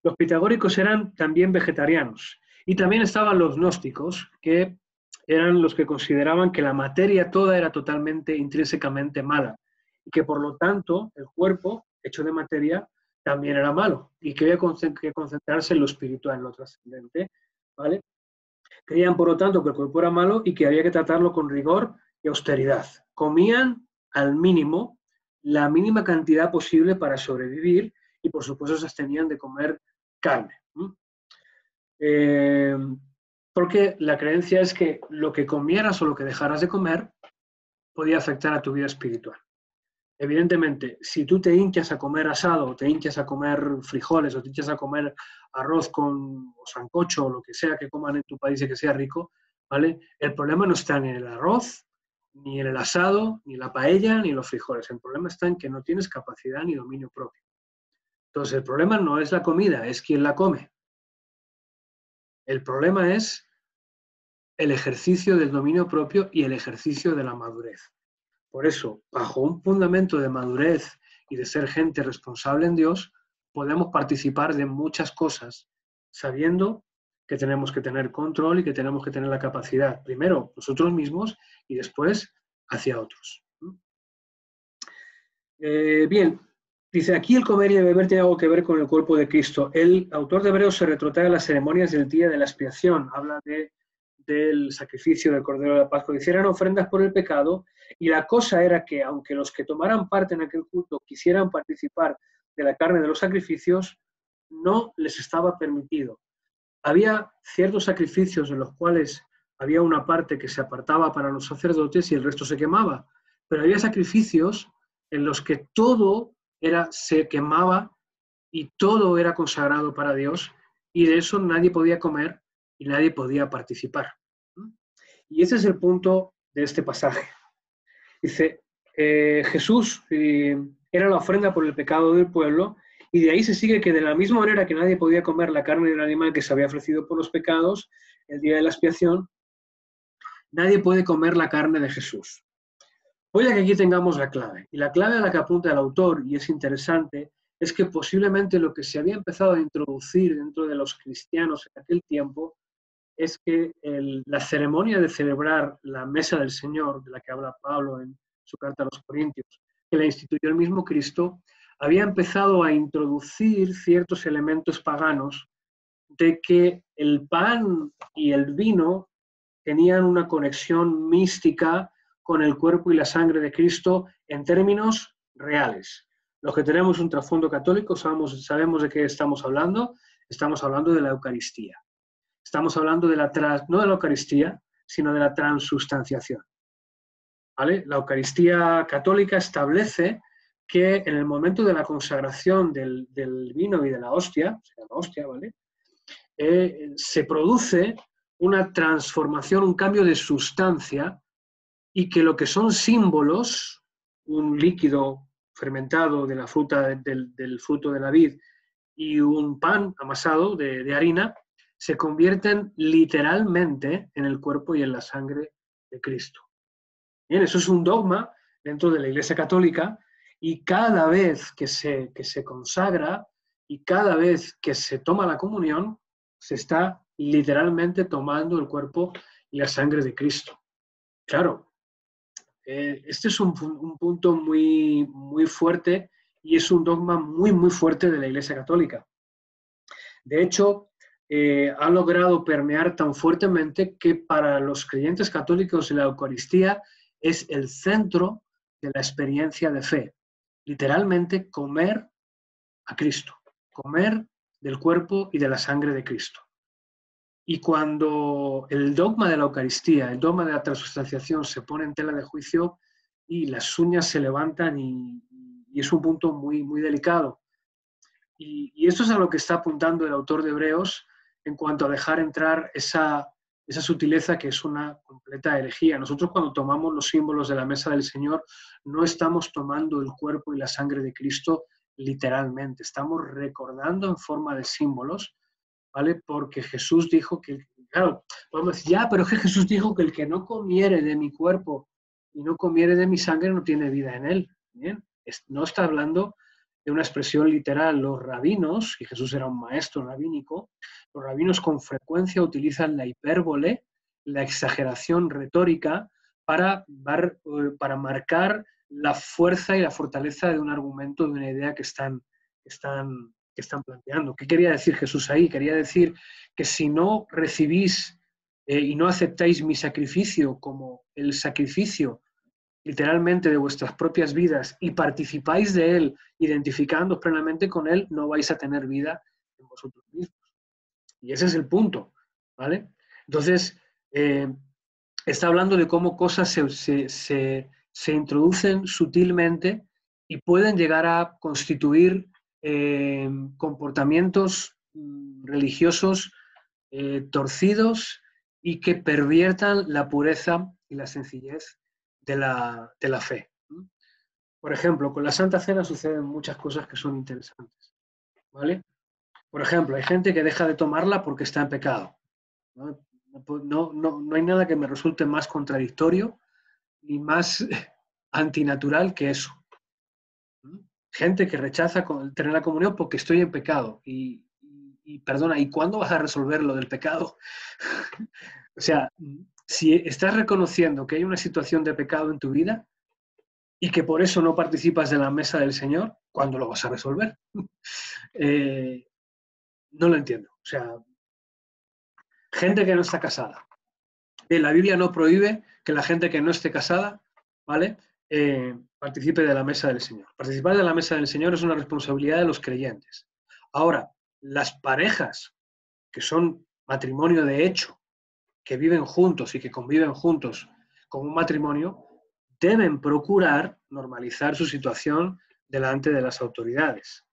Los pitagóricos eran también vegetarianos. Y también estaban los gnósticos, que eran los que consideraban que la materia toda era totalmente, intrínsecamente mala, y que por lo tanto el cuerpo, hecho de materia, también era malo, y que había que concentrarse en lo espiritual, en lo trascendente, ¿vale? Creían, por lo tanto, que el cuerpo era malo y que había que tratarlo con rigor y austeridad. Comían al mínimo, la mínima cantidad posible para sobrevivir, y por supuesto se abstenían de comer carne. Porque la creencia es que lo que comieras o lo que dejaras de comer podía afectar a tu vida espiritual. Evidentemente, si tú te hinchas a comer asado, o te hinchas a comer frijoles, o te hinchas a comer arroz con o sancocho, o lo que sea que coman en tu país y que sea rico, ¿vale? El problema no está ni en el arroz, ni en el asado, ni en la paella, ni en los frijoles. El problema está en que no tienes capacidad ni dominio propio. Entonces, el problema no es la comida, es quién la come. El problema es el ejercicio del dominio propio y el ejercicio de la madurez. Por eso, bajo un fundamento de madurez y de ser gente responsable en Dios, podemos participar de muchas cosas, sabiendo que tenemos que tener control y que tenemos que tener la capacidad, primero nosotros mismos y después hacia otros. Bien, dice, aquí el comer y el beber tiene algo que ver con el cuerpo de Cristo. El autor de Hebreos se retrotrae a las ceremonias del día de la expiación, habla del sacrificio del Cordero de la Pascua, hicieran ofrendas por el pecado, y la cosa era que, aunque los que tomaran parte en aquel culto quisieran participar de la carne de los sacrificios, no les estaba permitido. Había ciertos sacrificios en los cuales había una parte que se apartaba para los sacerdotes y el resto se quemaba, pero había sacrificios en los que todo se quemaba y todo era consagrado para Dios, y de eso nadie podía comer y nadie podía participar. Y ese es el punto de este pasaje. Dice, Jesús era la ofrenda por el pecado del pueblo, y de ahí se sigue que de la misma manera que nadie podía comer la carne del animal que se había ofrecido por los pecados el día de la expiación, nadie puede comer la carne de Jesús. Puede que aquí tengamos la clave, y la clave a la que apunta el autor, y es interesante, es que posiblemente lo que se había empezado a introducir dentro de los cristianos en aquel tiempo es que la ceremonia de celebrar la mesa del Señor, de la que habla Pablo en su carta a los Corintios, que la instituyó el mismo Cristo, había empezado a introducir ciertos elementos paganos de que el pan y el vino tenían una conexión mística con el cuerpo y la sangre de Cristo en términos reales. Los que tenemos un trasfondo católico sabemos de qué estamos hablando de la Eucaristía. Estamos hablando de no de la Eucaristía, sino de la transustanciación. ¿Vale? La Eucaristía católica establece que en el momento de la consagración del vino y de la hostia, se llama hostia, ¿vale? Se produce una transformación, un cambio de sustancia, y que lo que son símbolos, un líquido fermentado de la fruta del fruto de la vid y un pan amasado de harina, se convierten literalmente en el cuerpo y en la sangre de Cristo. Bien, eso es un dogma dentro de la Iglesia Católica, y cada vez que se consagra y cada vez que se toma la comunión, se está literalmente tomando el cuerpo y la sangre de Cristo. Claro, este es un punto muy, muy fuerte, y es un dogma muy, muy fuerte de la Iglesia Católica. De hecho, ha logrado permear tan fuertemente que para los creyentes católicos la Eucaristía es el centro de la experiencia de fe. Literalmente, comer a Cristo, comer del cuerpo y de la sangre de Cristo. Y cuando el dogma de la Eucaristía, el dogma de la transustanciación se pone en tela de juicio y las uñas se levantan, y es un punto muy, muy delicado. Y esto es a lo que está apuntando el autor de Hebreos en cuanto a dejar entrar esa sutileza que es una completa herejía. Nosotros, cuando tomamos los símbolos de la mesa del Señor, no estamos tomando el cuerpo y la sangre de Cristo literalmente, estamos recordando en forma de símbolos, ¿vale? Porque Jesús dijo que, claro, podemos decir, ya, pero es que Jesús dijo que el que no comiere de mi cuerpo y no comiere de mi sangre no tiene vida en él. ¿Bien? No está hablando de una expresión literal. Los rabinos, y Jesús era un maestro rabínico, los rabinos con frecuencia utilizan la hipérbole, la exageración retórica, para marcar la fuerza y la fortaleza de un argumento, de una idea que están planteando. ¿Qué quería decir Jesús ahí? Quería decir que si no recibís y no aceptáis mi sacrificio como el sacrificio literalmente de vuestras propias vidas, y participáis de él, identificándoos plenamente con él, no vais a tener vida en vosotros mismos. Y ese es el punto, ¿vale? Entonces, está hablando de cómo cosas se introducen sutilmente y pueden llegar a constituir comportamientos religiosos torcidos, y que perviertan la pureza y la sencillez de la fe. Por ejemplo, con la Santa Cena suceden muchas cosas que son interesantes, ¿vale? Por ejemplo, hay gente que deja de tomarla porque está en pecado, ¿no? No hay nada que me resulte más contradictorio ni más antinatural que eso. Gente que rechaza tener la comunión porque estoy en pecado. Y perdona, ¿y cuándo vas a resolver lo del pecado? O sea, si estás reconociendo que hay una situación de pecado en tu vida y que por eso no participas de la mesa del Señor, ¿cuándo lo vas a resolver? No lo entiendo. O sea, gente que no está casada. La Biblia no prohíbe que la gente que no esté casada, ¿vale?, participe de la mesa del Señor. Participar de la mesa del Señor es una responsabilidad de los creyentes. Ahora, las parejas que son matrimonio de hecho, que viven juntos y que conviven juntos como un matrimonio, deben procurar normalizar su situación delante de las autoridades.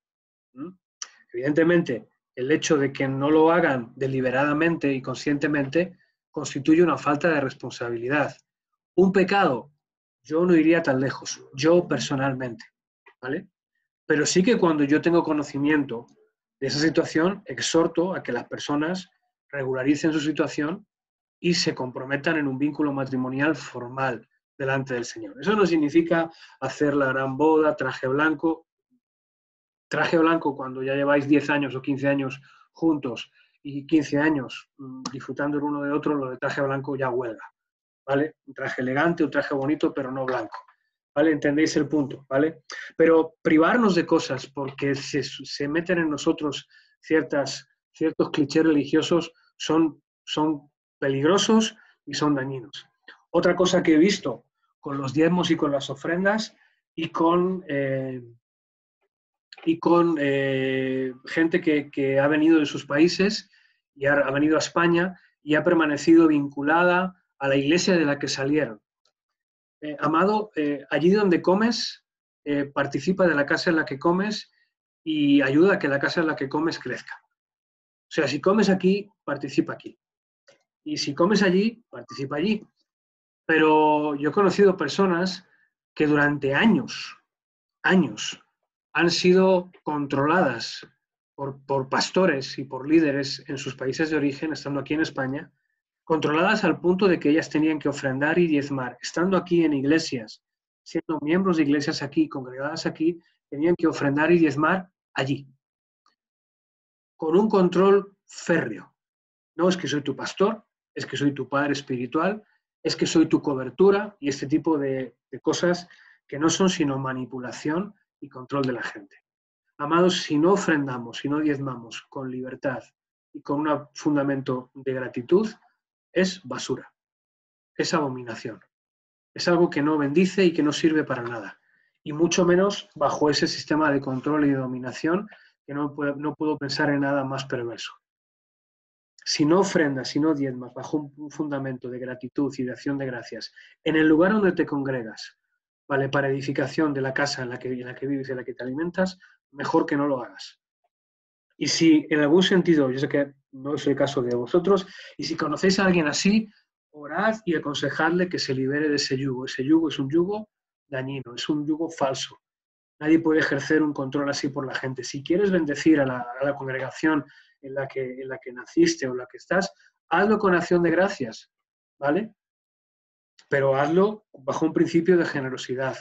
Evidentemente, el hecho de que no lo hagan deliberadamente y conscientemente constituye una falta de responsabilidad. Un pecado, yo no iría tan lejos, yo personalmente, ¿vale? Pero sí que cuando yo tengo conocimiento de esa situación, exhorto a que las personas regularicen su situación y se comprometan en un vínculo matrimonial formal delante del Señor. Eso no significa hacer la gran boda, traje blanco. Traje blanco cuando ya lleváis 10 años o 15 años juntos y 15 años disfrutando el uno de otro, lo de traje blanco ya huelga, ¿vale? Un traje elegante, un traje bonito, pero no blanco, ¿vale? ¿Entendéis el punto? ¿Vale? Pero privarnos de cosas porque se meten en nosotros ciertas ciertos clichés religiosos son peligrosos y son dañinos. Otra cosa que he visto con los diezmos y con las ofrendas y con gente que ha venido de sus países y ha venido a España y ha permanecido vinculada a la iglesia de la que salieron. Amado, allí donde comes, participa de la casa en la que comes y ayuda a que la casa en la que comes crezca. O sea, si comes aquí, participa aquí. Y si comes allí, participa allí. Pero yo he conocido personas que durante años han sido controladas por pastores y por líderes en sus países de origen, estando aquí en España, controladas al punto de que ellas tenían que ofrendar y diezmar. Estando aquí en iglesias, siendo miembros de iglesias aquí, congregadas aquí, tenían que ofrendar y diezmar allí, con un control férreo. No es que soy tu pastor, es que soy tu padre espiritual, es que soy tu cobertura y este tipo de cosas que no son sino manipulación y control de la gente. Amados, si no ofrendamos, si no diezmamos con libertad y con un fundamento de gratitud, es basura, es abominación. Es algo que no bendice y que no sirve para nada. Y mucho menos bajo ese sistema de control y de dominación que no puedo pensar en nada más perverso. Si no ofrendas, si no diezmas bajo un fundamento de gratitud y de acción de gracias, en el lugar donde te congregas, ¿vale? Para edificación de la casa en la que vives y en la que te alimentas, mejor que no lo hagas. Y si en algún sentido, yo sé que no es el caso de vosotros, y si conocéis a alguien así, orad y aconsejadle que se libere de ese yugo. Ese yugo es un yugo dañino, es un yugo falso. Nadie puede ejercer un control así por la gente. Si quieres bendecir a la congregación en la que naciste o en la que estás, hazlo con acción de gracias, ¿vale? Pero hazlo bajo un principio de generosidad.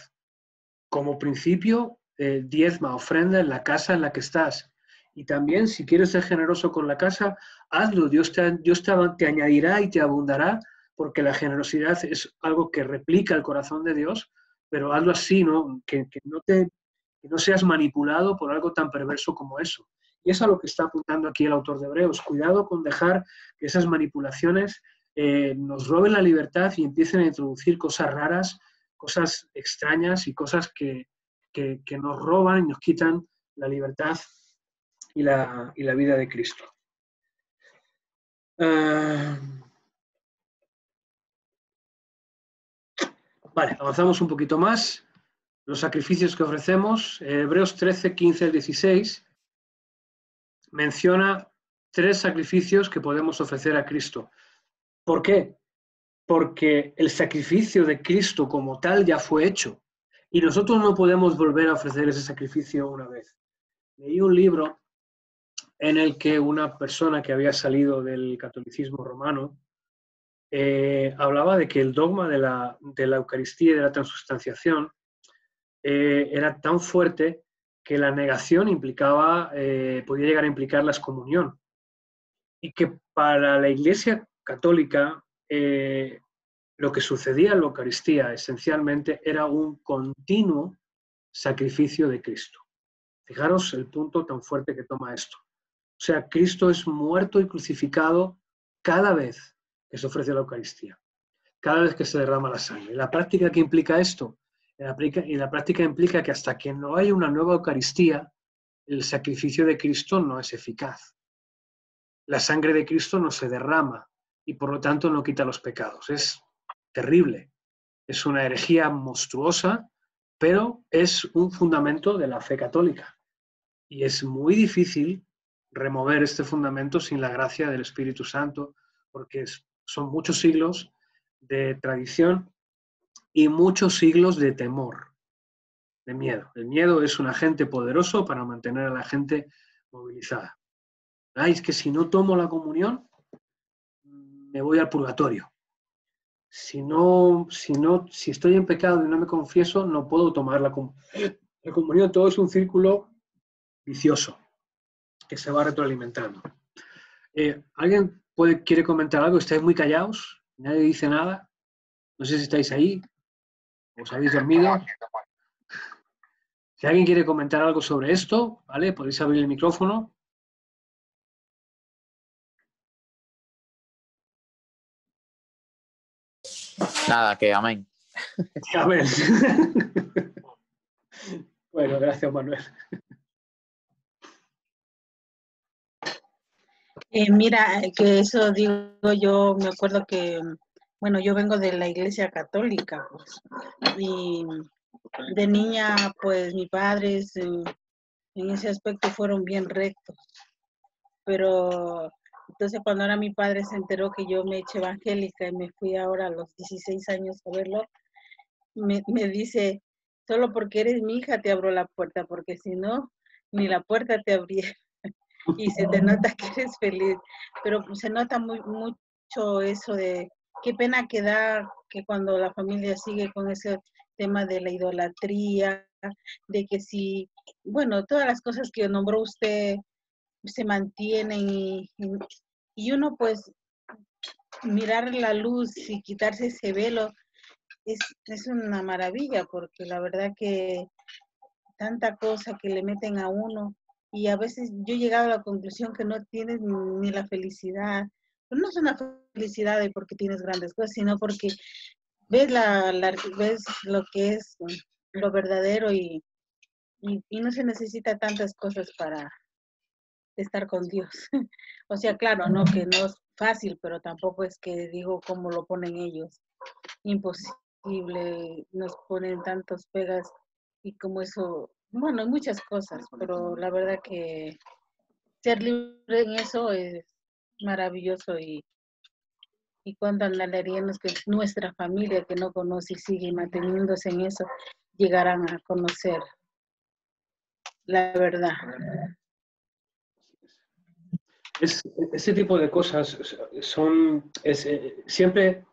Como principio, diezma, ofrenda en la casa en la que estás. Y también, si quieres ser generoso con la casa, hazlo. Dios te añadirá y te abundará, porque la generosidad es algo que replica el corazón de Dios, pero hazlo así, ¿no? Que no seas manipulado por algo tan perverso como eso. Y es a lo que está apuntando aquí el autor de Hebreos. Cuidado con dejar que esas manipulaciones nos roben la libertad y empiecen a introducir cosas raras, cosas extrañas y cosas que nos roban y nos quitan la libertad y la vida de Cristo. Vale, avanzamos un poquito más. Los sacrificios que ofrecemos, Hebreos 13, 15 al 16, menciona 3 sacrificios que podemos ofrecer a Cristo. ¿Por qué? Porque el sacrificio de Cristo como tal ya fue hecho y nosotros no podemos volver a ofrecer ese sacrificio una vez. Leí un libro en el que una persona que había salido del catolicismo romano hablaba de que el dogma de la Eucaristía y de la transubstanciación era tan fuerte que la negación podía llegar a implicar la excomunión. Y que para la Iglesia católica lo que sucedía en la Eucaristía esencialmente era un continuo sacrificio de Cristo. Fijaros el punto tan fuerte que toma esto. O sea, Cristo es muerto y crucificado cada vez que se ofrece la Eucaristía, cada vez que se derrama la sangre. ¿La práctica qué implica esto? La práctica implica que hasta que no haya una nueva Eucaristía, el sacrificio de Cristo no es eficaz. La sangre de Cristo no se derrama y por lo tanto no quita los pecados. Es terrible. Es una herejía monstruosa, pero es un fundamento de la fe católica. Y es muy difícil remover este fundamento sin la gracia del Espíritu Santo, porque son muchos siglos de tradición y muchos siglos de temor, de miedo. El miedo es un agente poderoso para mantener a la gente movilizada. Ay, es que si no tomo la comunión, me voy al purgatorio. Si estoy en pecado y no me confieso, no puedo tomar la comunión. Todo es un círculo vicioso que se va retroalimentando. ¿Alguien quiere comentar algo? ¿Estáis muy callados? ¿Nadie dice nada? No sé si estáis ahí. ¿Os habéis dormido? Si alguien quiere comentar algo sobre esto, ¿vale? Podéis abrir el micrófono. Nada, que amén. Amén. Bueno, gracias, Manuel. Mira, que eso digo yo, me acuerdo que, bueno, yo vengo de la iglesia católica, pues, y de niña, pues, mis padres en ese aspecto fueron bien rectos, pero entonces cuando ahora mi padre se enteró que yo me eché evangélica y me fui ahora a los 16 años a verlo, me dice, solo porque eres mi hija te abro la puerta, porque si no, ni la puerta te abría. Y se te nota que eres feliz, pero pues, se nota mucho eso de qué pena que da que cuando la familia sigue con ese tema de la idolatría, de que si, bueno, todas las cosas que nombró usted se mantienen y uno pues mirar la luz y quitarse ese velo es una maravilla, porque la verdad que tanta cosa que le meten a uno y a veces yo he llegado a la conclusión que no tienes ni la felicidad, pero no es una felicidad de porque tienes grandes cosas, sino porque ves ves lo que es lo verdadero y no se necesita tantas cosas para estar con Dios. O sea, claro, no que no es fácil, pero tampoco es que digo como lo ponen ellos. Imposible, nos ponen tantos pegas y como eso, bueno, hay muchas cosas, pero la verdad que ser libre en eso es maravilloso y cuánto anhelaríamos que nuestra familia que no conoce y sigue manteniéndose en eso, llegarán a conocer la verdad. Ese tipo de cosas son siempre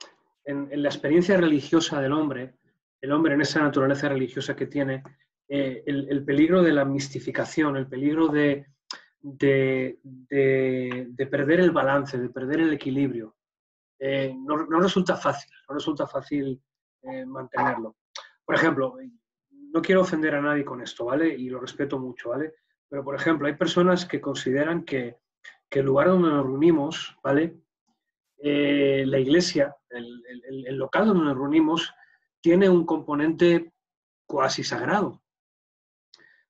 en la experiencia religiosa del hombre, el hombre en esa naturaleza religiosa que tiene, el peligro de la mistificación, el peligro de perder el balance, de perder el equilibrio, no resulta fácil mantenerlo. Por ejemplo, no quiero ofender a nadie con esto, ¿vale? Y lo respeto mucho, ¿vale? Pero, por ejemplo, hay personas que consideran que el lugar donde nos reunimos, ¿vale? La iglesia, el local donde nos reunimos, tiene un componente cuasi sagrado.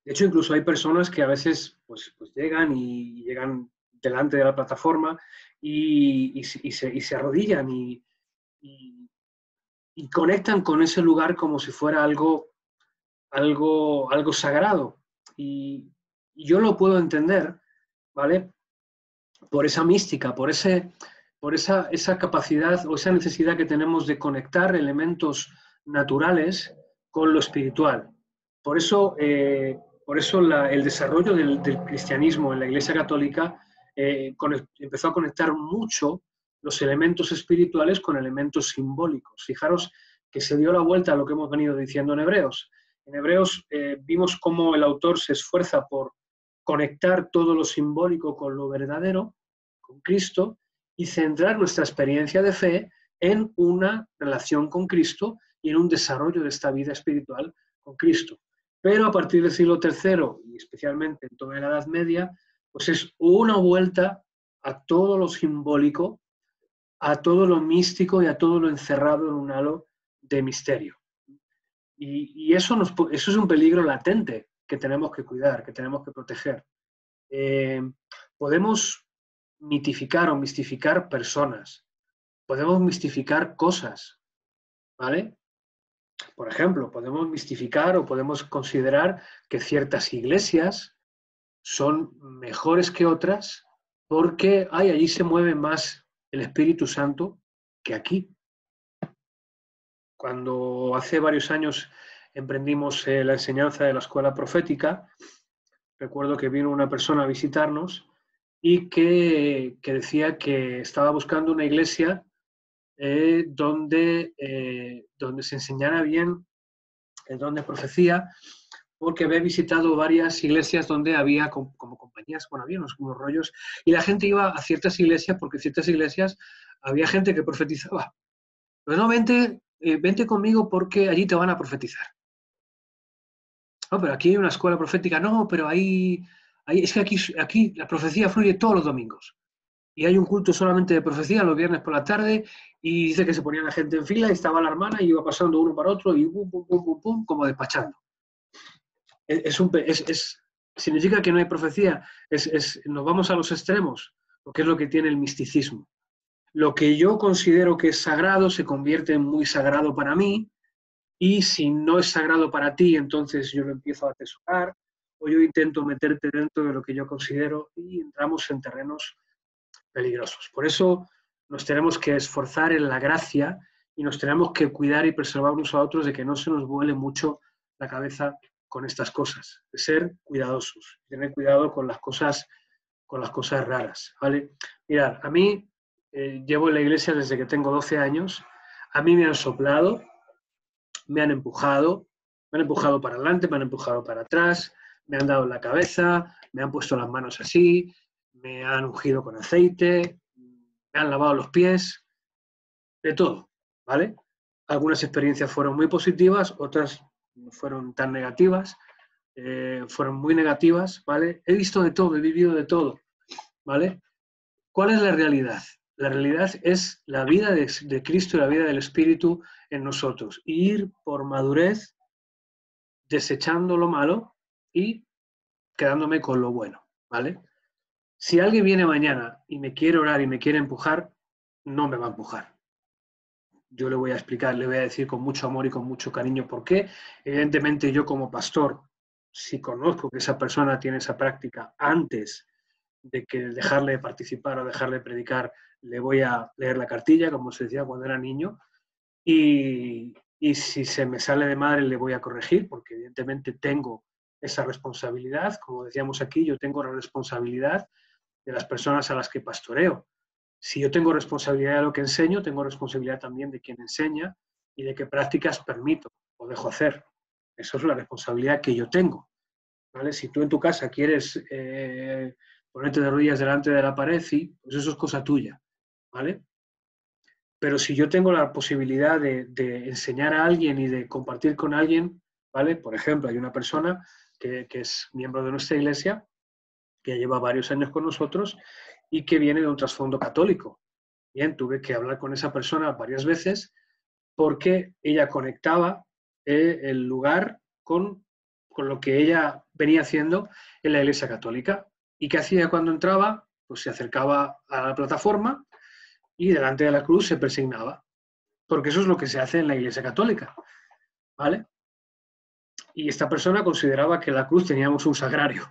De hecho, incluso hay personas que a veces pues llegan delante de la plataforma y se arrodillan y conectan con ese lugar como si fuera algo sagrado. Y yo lo puedo entender, ¿vale? Por esa mística, por esa capacidad o esa necesidad que tenemos de conectar elementos naturales con lo espiritual. Por eso el desarrollo del cristianismo en la Iglesia Católica empezó a conectar mucho los elementos espirituales con elementos simbólicos. Fijaros que se dio la vuelta a lo que hemos venido diciendo en Hebreos. En Hebreos vimos cómo el autor se esfuerza por conectar todo lo simbólico con lo verdadero, con Cristo, y centrar nuestra experiencia de fe en una relación con Cristo y en un desarrollo de esta vida espiritual con Cristo. Pero a partir del siglo III, y especialmente en toda la Edad Media, pues es una vuelta a todo lo simbólico, a todo lo místico y a todo lo encerrado en un halo de misterio. Y eso es un peligro latente que tenemos que cuidar, que tenemos que proteger. Podemos mitificar o mistificar personas, podemos mistificar cosas, ¿vale? Por ejemplo, podemos mistificar o podemos considerar que ciertas iglesias son mejores que otras porque allí se mueve más el Espíritu Santo que aquí. Cuando hace varios años emprendimos la enseñanza de la escuela profética, recuerdo que vino una persona a visitarnos y que decía que estaba buscando una iglesia donde se enseñara bien el don de profecía, porque había visitado varias iglesias donde había como compañías, bueno, había unos rollos, y la gente iba a ciertas iglesias porque en ciertas iglesias había gente que profetizaba. Pues no, vente conmigo porque allí te van a profetizar. No, pero aquí hay una escuela profética. No, pero es que aquí la profecía fluye todos los domingos. y hay un culto solamente de profecía los viernes por la tarde, y dice que se ponía la gente en fila y estaba la hermana y iba pasando uno para otro y pum, pum, pum, pum, pum, como despachando. Significa que no hay profecía, nos vamos a los extremos, porque es lo que tiene el misticismo. Lo que yo considero que es sagrado se convierte en muy sagrado para mí, y si no es sagrado para ti, entonces yo lo empiezo a atesorar, o yo intento meterte dentro de lo que yo considero, y entramos en terrenos peligrosos. Por eso nos tenemos que esforzar en la gracia y nos tenemos que cuidar y preservar unos a otros de que no se nos vuele mucho la cabeza con estas cosas, de ser cuidadosos, tener cuidado con las cosas raras, ¿vale? Mirad, a mí llevo en la iglesia desde que tengo 12 años, a mí me han soplado, me han empujado para adelante, me han empujado para atrás, me han dado en la cabeza, me han puesto las manos así, me han ungido con aceite, me han lavado los pies, de todo, ¿vale? Algunas experiencias fueron muy positivas, otras no fueron tan negativas, fueron muy negativas, ¿vale? He visto de todo, he vivido de todo, ¿vale? ¿Cuál es la realidad? La realidad es la vida de Cristo y la vida del Espíritu en nosotros. Y ir por madurez, desechando lo malo y quedándome con lo bueno, ¿vale? Si alguien viene mañana y me quiere orar y me quiere empujar, no me va a empujar. Yo le voy a explicar, le voy a decir con mucho amor y con mucho cariño por qué. Evidentemente yo como pastor, si conozco que esa persona tiene esa práctica antes de que dejarle participar o dejarle predicar, le voy a leer la cartilla, como se decía cuando era niño, y si se me sale de madre le voy a corregir, porque evidentemente tengo esa responsabilidad. Como decíamos aquí, yo tengo la responsabilidad de las personas a las que pastoreo. Si yo tengo responsabilidad de lo que enseño, tengo responsabilidad también de quien enseña y de qué prácticas permito o dejo hacer. Eso es la responsabilidad que yo tengo, ¿vale? Si tú en tu casa quieres ponerte de rodillas delante de la pared, sí, pues eso es cosa tuya, ¿vale? Pero si yo tengo la posibilidad de enseñar a alguien y de compartir con alguien, ¿vale? Por ejemplo, hay una persona que es miembro de nuestra iglesia, que lleva varios años con nosotros y que viene de un trasfondo católico. Bien, tuve que hablar con esa persona varias veces porque ella conectaba el lugar con lo que ella venía haciendo en la iglesia católica. ¿Y qué hacía cuando entraba? Pues se acercaba a la plataforma y delante de la cruz se persignaba, porque eso es lo que se hace en la iglesia católica, ¿vale? Y esta persona consideraba que en la cruz teníamos un sagrario,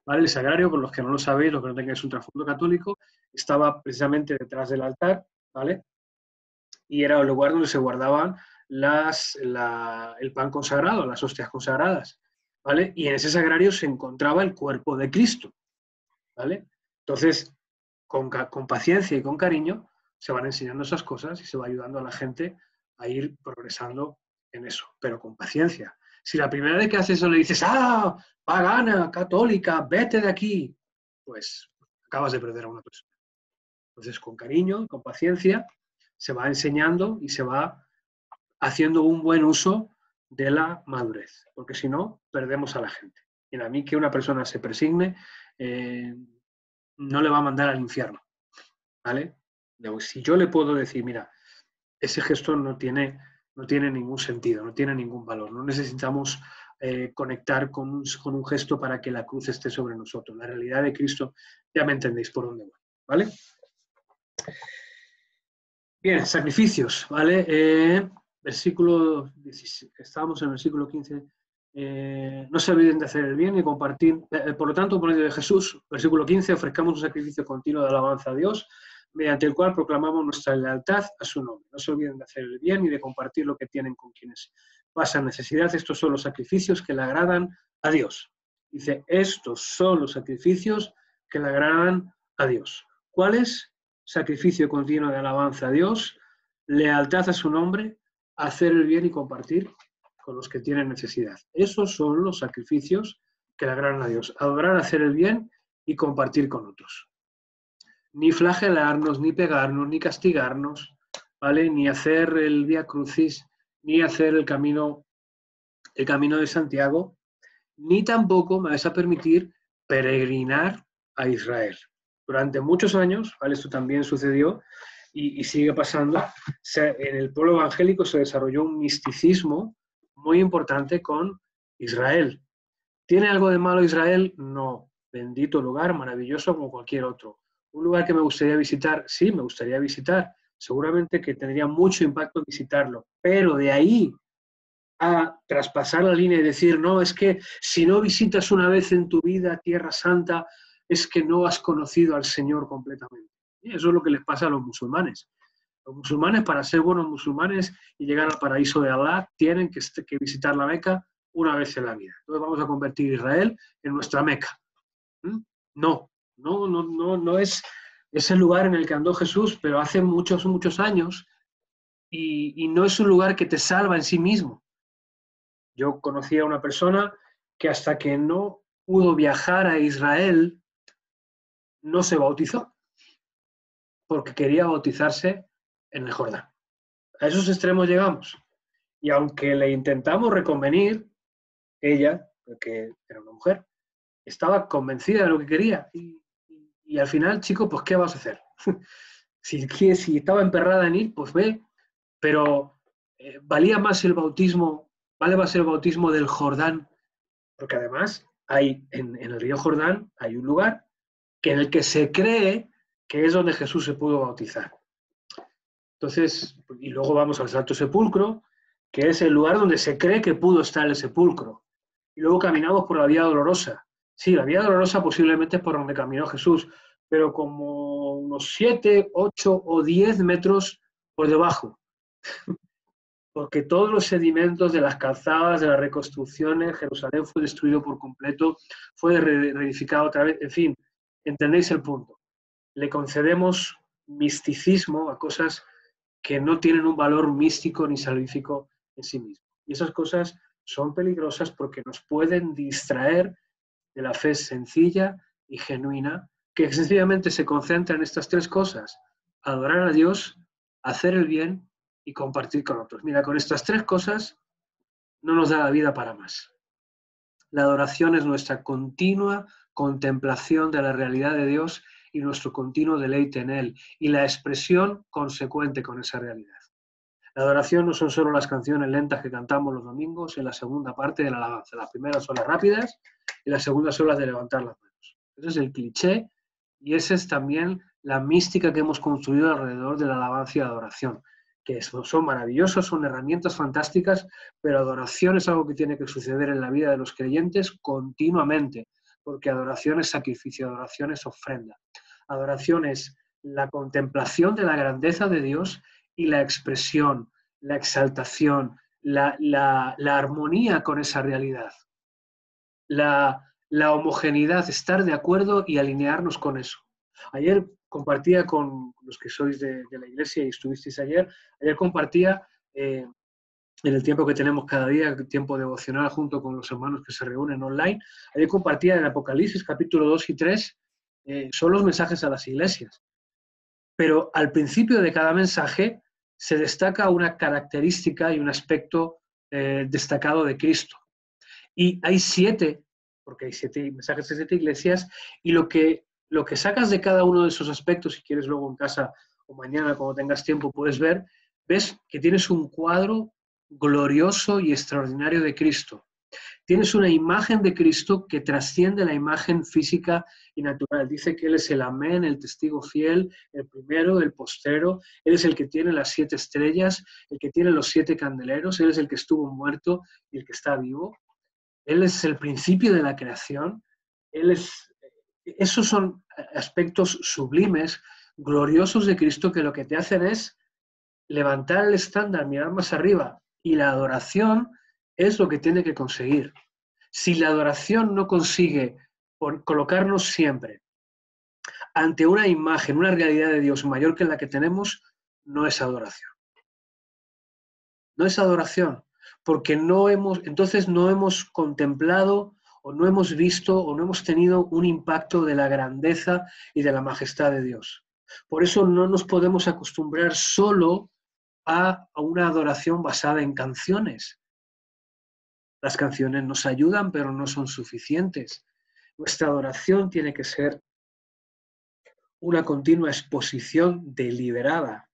¿vale? El sagrario, por los que no lo sabéis, los que no tengáis un trasfondo católico, estaba precisamente detrás del altar, ¿vale? Y era el lugar donde se guardaban el pan consagrado, las hostias consagradas, ¿vale? Y en ese sagrario se encontraba el cuerpo de Cristo, ¿vale? Entonces, con paciencia y con cariño, se van enseñando esas cosas y se va ayudando a la gente a ir progresando en eso, pero con paciencia. Si la primera vez que haces eso le dices, ¡ah, pagana, católica, vete de aquí!, pues acabas de perder a una persona. Entonces, con cariño, con paciencia, se va enseñando y se va haciendo un buen uso de la madurez, porque si no, perdemos a la gente. Y a mí que una persona se persigne no le va a mandar al infierno, ¿vale? Si yo le puedo decir, mira, ese gesto no tiene ningún sentido, no tiene ningún valor, no necesitamos conectar con un gesto para que la cruz esté sobre nosotros. La realidad de Cristo, ya me entendéis por dónde voy, ¿vale? Bien, sacrificios, ¿vale? Versículo 16, estábamos en el versículo 15. No se olviden de hacer el bien y compartir. Por lo tanto, por medio de Jesús, versículo 15, ofrezcamos un sacrificio continuo de alabanza a Dios, mediante el cual proclamamos nuestra lealtad a su nombre. No se olviden de hacer el bien y de compartir lo que tienen con quienes pasan necesidad. Estos son los sacrificios que le agradan a Dios. Dice, estos son los sacrificios que le agradan a Dios. ¿Cuáles? Sacrificio continuo de alabanza a Dios, lealtad a su nombre, hacer el bien y compartir con los que tienen necesidad. Esos son los sacrificios que le agradan a Dios. Adorar, hacer el bien y compartir con otros. Ni flagelarnos, ni pegarnos, ni castigarnos, ¿vale? Ni hacer el Vía Crucis, ni hacer el camino de Santiago, ni tampoco me vais a permitir peregrinar a Israel. durante muchos años, ¿vale? Esto también sucedió y sigue pasando, en el pueblo evangélico se desarrolló un misticismo muy importante con Israel. ¿Tiene algo de malo Israel? No. Bendito lugar, maravilloso como cualquier otro. ¿Un lugar que me gustaría visitar? Sí, me gustaría visitar. Seguramente que tendría mucho impacto visitarlo. Pero de ahí a traspasar la línea y decir, no, es que si no visitas una vez en tu vida Tierra Santa, es que no has conocido al Señor completamente. Y eso es lo que les pasa a los musulmanes. Los musulmanes, para ser buenos musulmanes y llegar al paraíso de Allah, tienen que visitar la Meca una vez en la vida. Entonces vamos a convertir Israel en nuestra Meca. No es ese lugar en el que andó Jesús, pero hace muchos, muchos años, y no es un lugar que te salva en sí mismo. Yo conocí a una persona que hasta que no pudo viajar a Israel, no se bautizó, porque quería bautizarse en el Jordán. A esos extremos llegamos. Y aunque le intentamos reconvenir, ella, que era una mujer, estaba convencida de lo que quería. Y al final, chico, pues ¿qué vas a hacer? si estaba emperrada en ir, pues ve. Pero valía más el bautismo, vale más el bautismo del Jordán, porque además hay en el río Jordán hay un lugar en el que se cree que es donde Jesús se pudo bautizar. Entonces, y luego vamos al Santo Sepulcro, que es el lugar donde se cree que pudo estar el sepulcro. Y luego caminamos por la Vía Dolorosa. Sí, la Vía Dolorosa posiblemente es por donde caminó Jesús, pero como unos 7, 8 o 10 metros por debajo. Porque todos los sedimentos de las calzadas, de las reconstrucciones, Jerusalén fue destruido por completo, fue reedificado otra vez, en fin, entendéis el punto. Le concedemos misticismo a cosas que no tienen un valor místico ni salvífico en sí mismo. Y esas cosas son peligrosas porque nos pueden distraer de la fe sencilla y genuina, que sencillamente se concentra en estas tres cosas: adorar a Dios, hacer el bien y compartir con otros. Mira, con estas tres cosas no nos da la vida para más. La adoración es nuestra continua contemplación de la realidad de Dios y nuestro continuo deleite en Él, y la expresión consecuente con esa realidad. La adoración no son solo las canciones lentas que cantamos los domingos en la segunda parte de la alabanza. Las primeras son las rápidas y las segundas son las de levantar las manos. Ese es el cliché y esa es también la mística que hemos construido alrededor de la alabanza y la adoración, que son maravillosos, son herramientas fantásticas, pero adoración es algo que tiene que suceder en la vida de los creyentes continuamente, porque adoración es sacrificio, adoración es ofrenda. Adoración es la contemplación de la grandeza de Dios y la expresión, la exaltación, la armonía con esa realidad, la homogeneidad, estar de acuerdo y alinearnos con eso. Ayer compartía con los que sois de la iglesia y estuvisteis ayer compartía en el tiempo que tenemos cada día, tiempo devocional junto con los hermanos que se reúnen online, ayer compartía en Apocalipsis capítulo 2 y 3, son los mensajes a las iglesias. Pero al principio de cada mensaje se destaca una característica y un aspecto destacado de Cristo. Y hay 7, porque hay 7 mensajes de 7 iglesias, y lo que sacas de cada uno de esos aspectos, si quieres luego en casa o mañana cuando tengas tiempo puedes ver, ves que tienes un cuadro glorioso y extraordinario de Cristo. Tienes una imagen de Cristo que trasciende la imagen física y natural. Dice que Él es el amén, el testigo fiel, el primero, el postrero. Él es el que tiene las 7 estrellas, el que tiene los 7 candeleros. Él es el que estuvo muerto y el que está vivo. Él es el principio de la creación. Esos son aspectos sublimes, gloriosos de Cristo, que lo que te hacen es levantar el estándar, mirar más arriba. Y la adoración es lo que tiene que conseguir. Si la adoración no consigue colocarnos siempre ante una imagen, una realidad de Dios mayor que la que tenemos, no es adoración. No es adoración, porque entonces no hemos contemplado o no hemos visto o no hemos tenido un impacto de la grandeza y de la majestad de Dios. Por eso no nos podemos acostumbrar solo a una adoración basada en canciones. Las canciones nos ayudan, pero no son suficientes. Nuestra adoración tiene que ser una continua exposición deliberada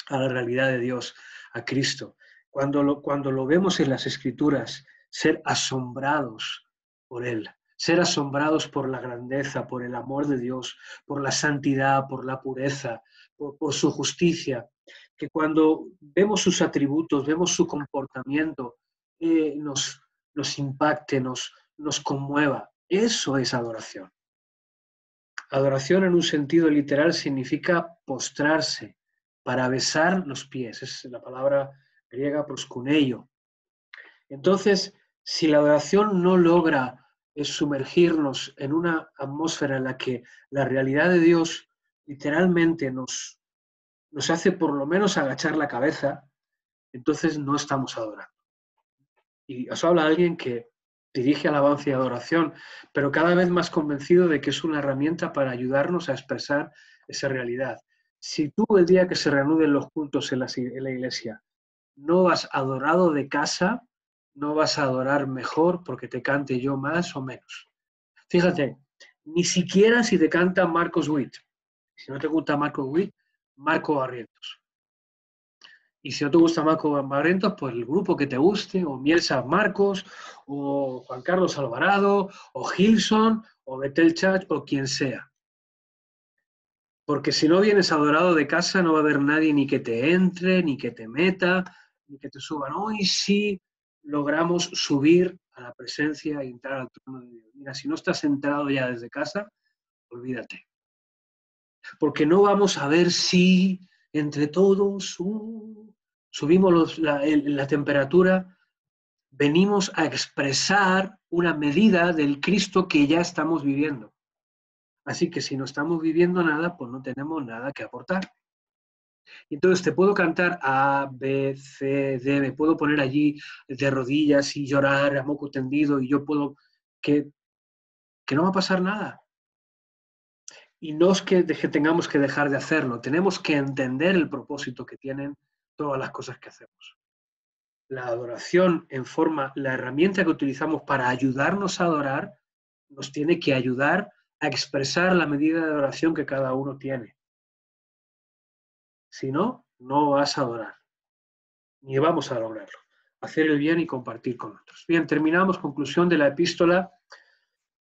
a la realidad de Dios, a Cristo. Cuando lo vemos en las Escrituras, ser asombrados por Él, ser asombrados por la grandeza, por el amor de Dios, por la santidad, por la pureza, por su justicia, que cuando vemos sus atributos, vemos su comportamiento, nos impacte, nos conmueva. Eso es adoración. Adoración en un sentido literal significa postrarse para besar los pies. Es la palabra griega proskuneio. Entonces, si la adoración no logra sumergirnos en una atmósfera en la que la realidad de Dios literalmente nos hace por lo menos agachar la cabeza, entonces no estamos adorando. Y os habla alguien que dirige alabanza y adoración, pero cada vez más convencido de que es una herramienta para ayudarnos a expresar esa realidad. Si tú el día que se reanuden los cultos en la iglesia no vas adorado de casa, no vas a adorar mejor porque te cante yo más o menos. Fíjate, ni siquiera si te canta Marcos Witt. Si no te gusta Marcos Witt, Marco Barrientos. Y si no te gusta Marco Barrientos, pues el grupo que te guste, o Miel San Marcos, o Juan Carlos Alvarado, o Gilson, o Betel Chach, o quien sea. Porque si no vienes adorado de casa, no va a haber nadie ni que te entre, ni que te meta, ni que te suban. Hoy sí logramos subir a la presencia y entrar al trono de Dios. Mira, si no estás entrado ya desde casa, olvídate. Porque no vamos a ver si entre todos subimos la temperatura, venimos a expresar una medida del Cristo que ya estamos viviendo. Así que si no estamos viviendo nada, pues no tenemos nada que aportar. Y entonces te puedo cantar A, B, C, D, me puedo poner allí de rodillas y llorar a moco tendido y yo puedo... que no va a pasar nada. Y no es que tengamos que dejar de hacerlo, tenemos que entender el propósito que tienen todas las cosas que hacemos. La adoración la herramienta que utilizamos para ayudarnos a adorar, nos tiene que ayudar a expresar la medida de adoración que cada uno tiene. Si no, no vas a adorar, ni vamos a lograrlo. Hacer el bien y compartir con otros. Bien, terminamos. Conclusión de la epístola.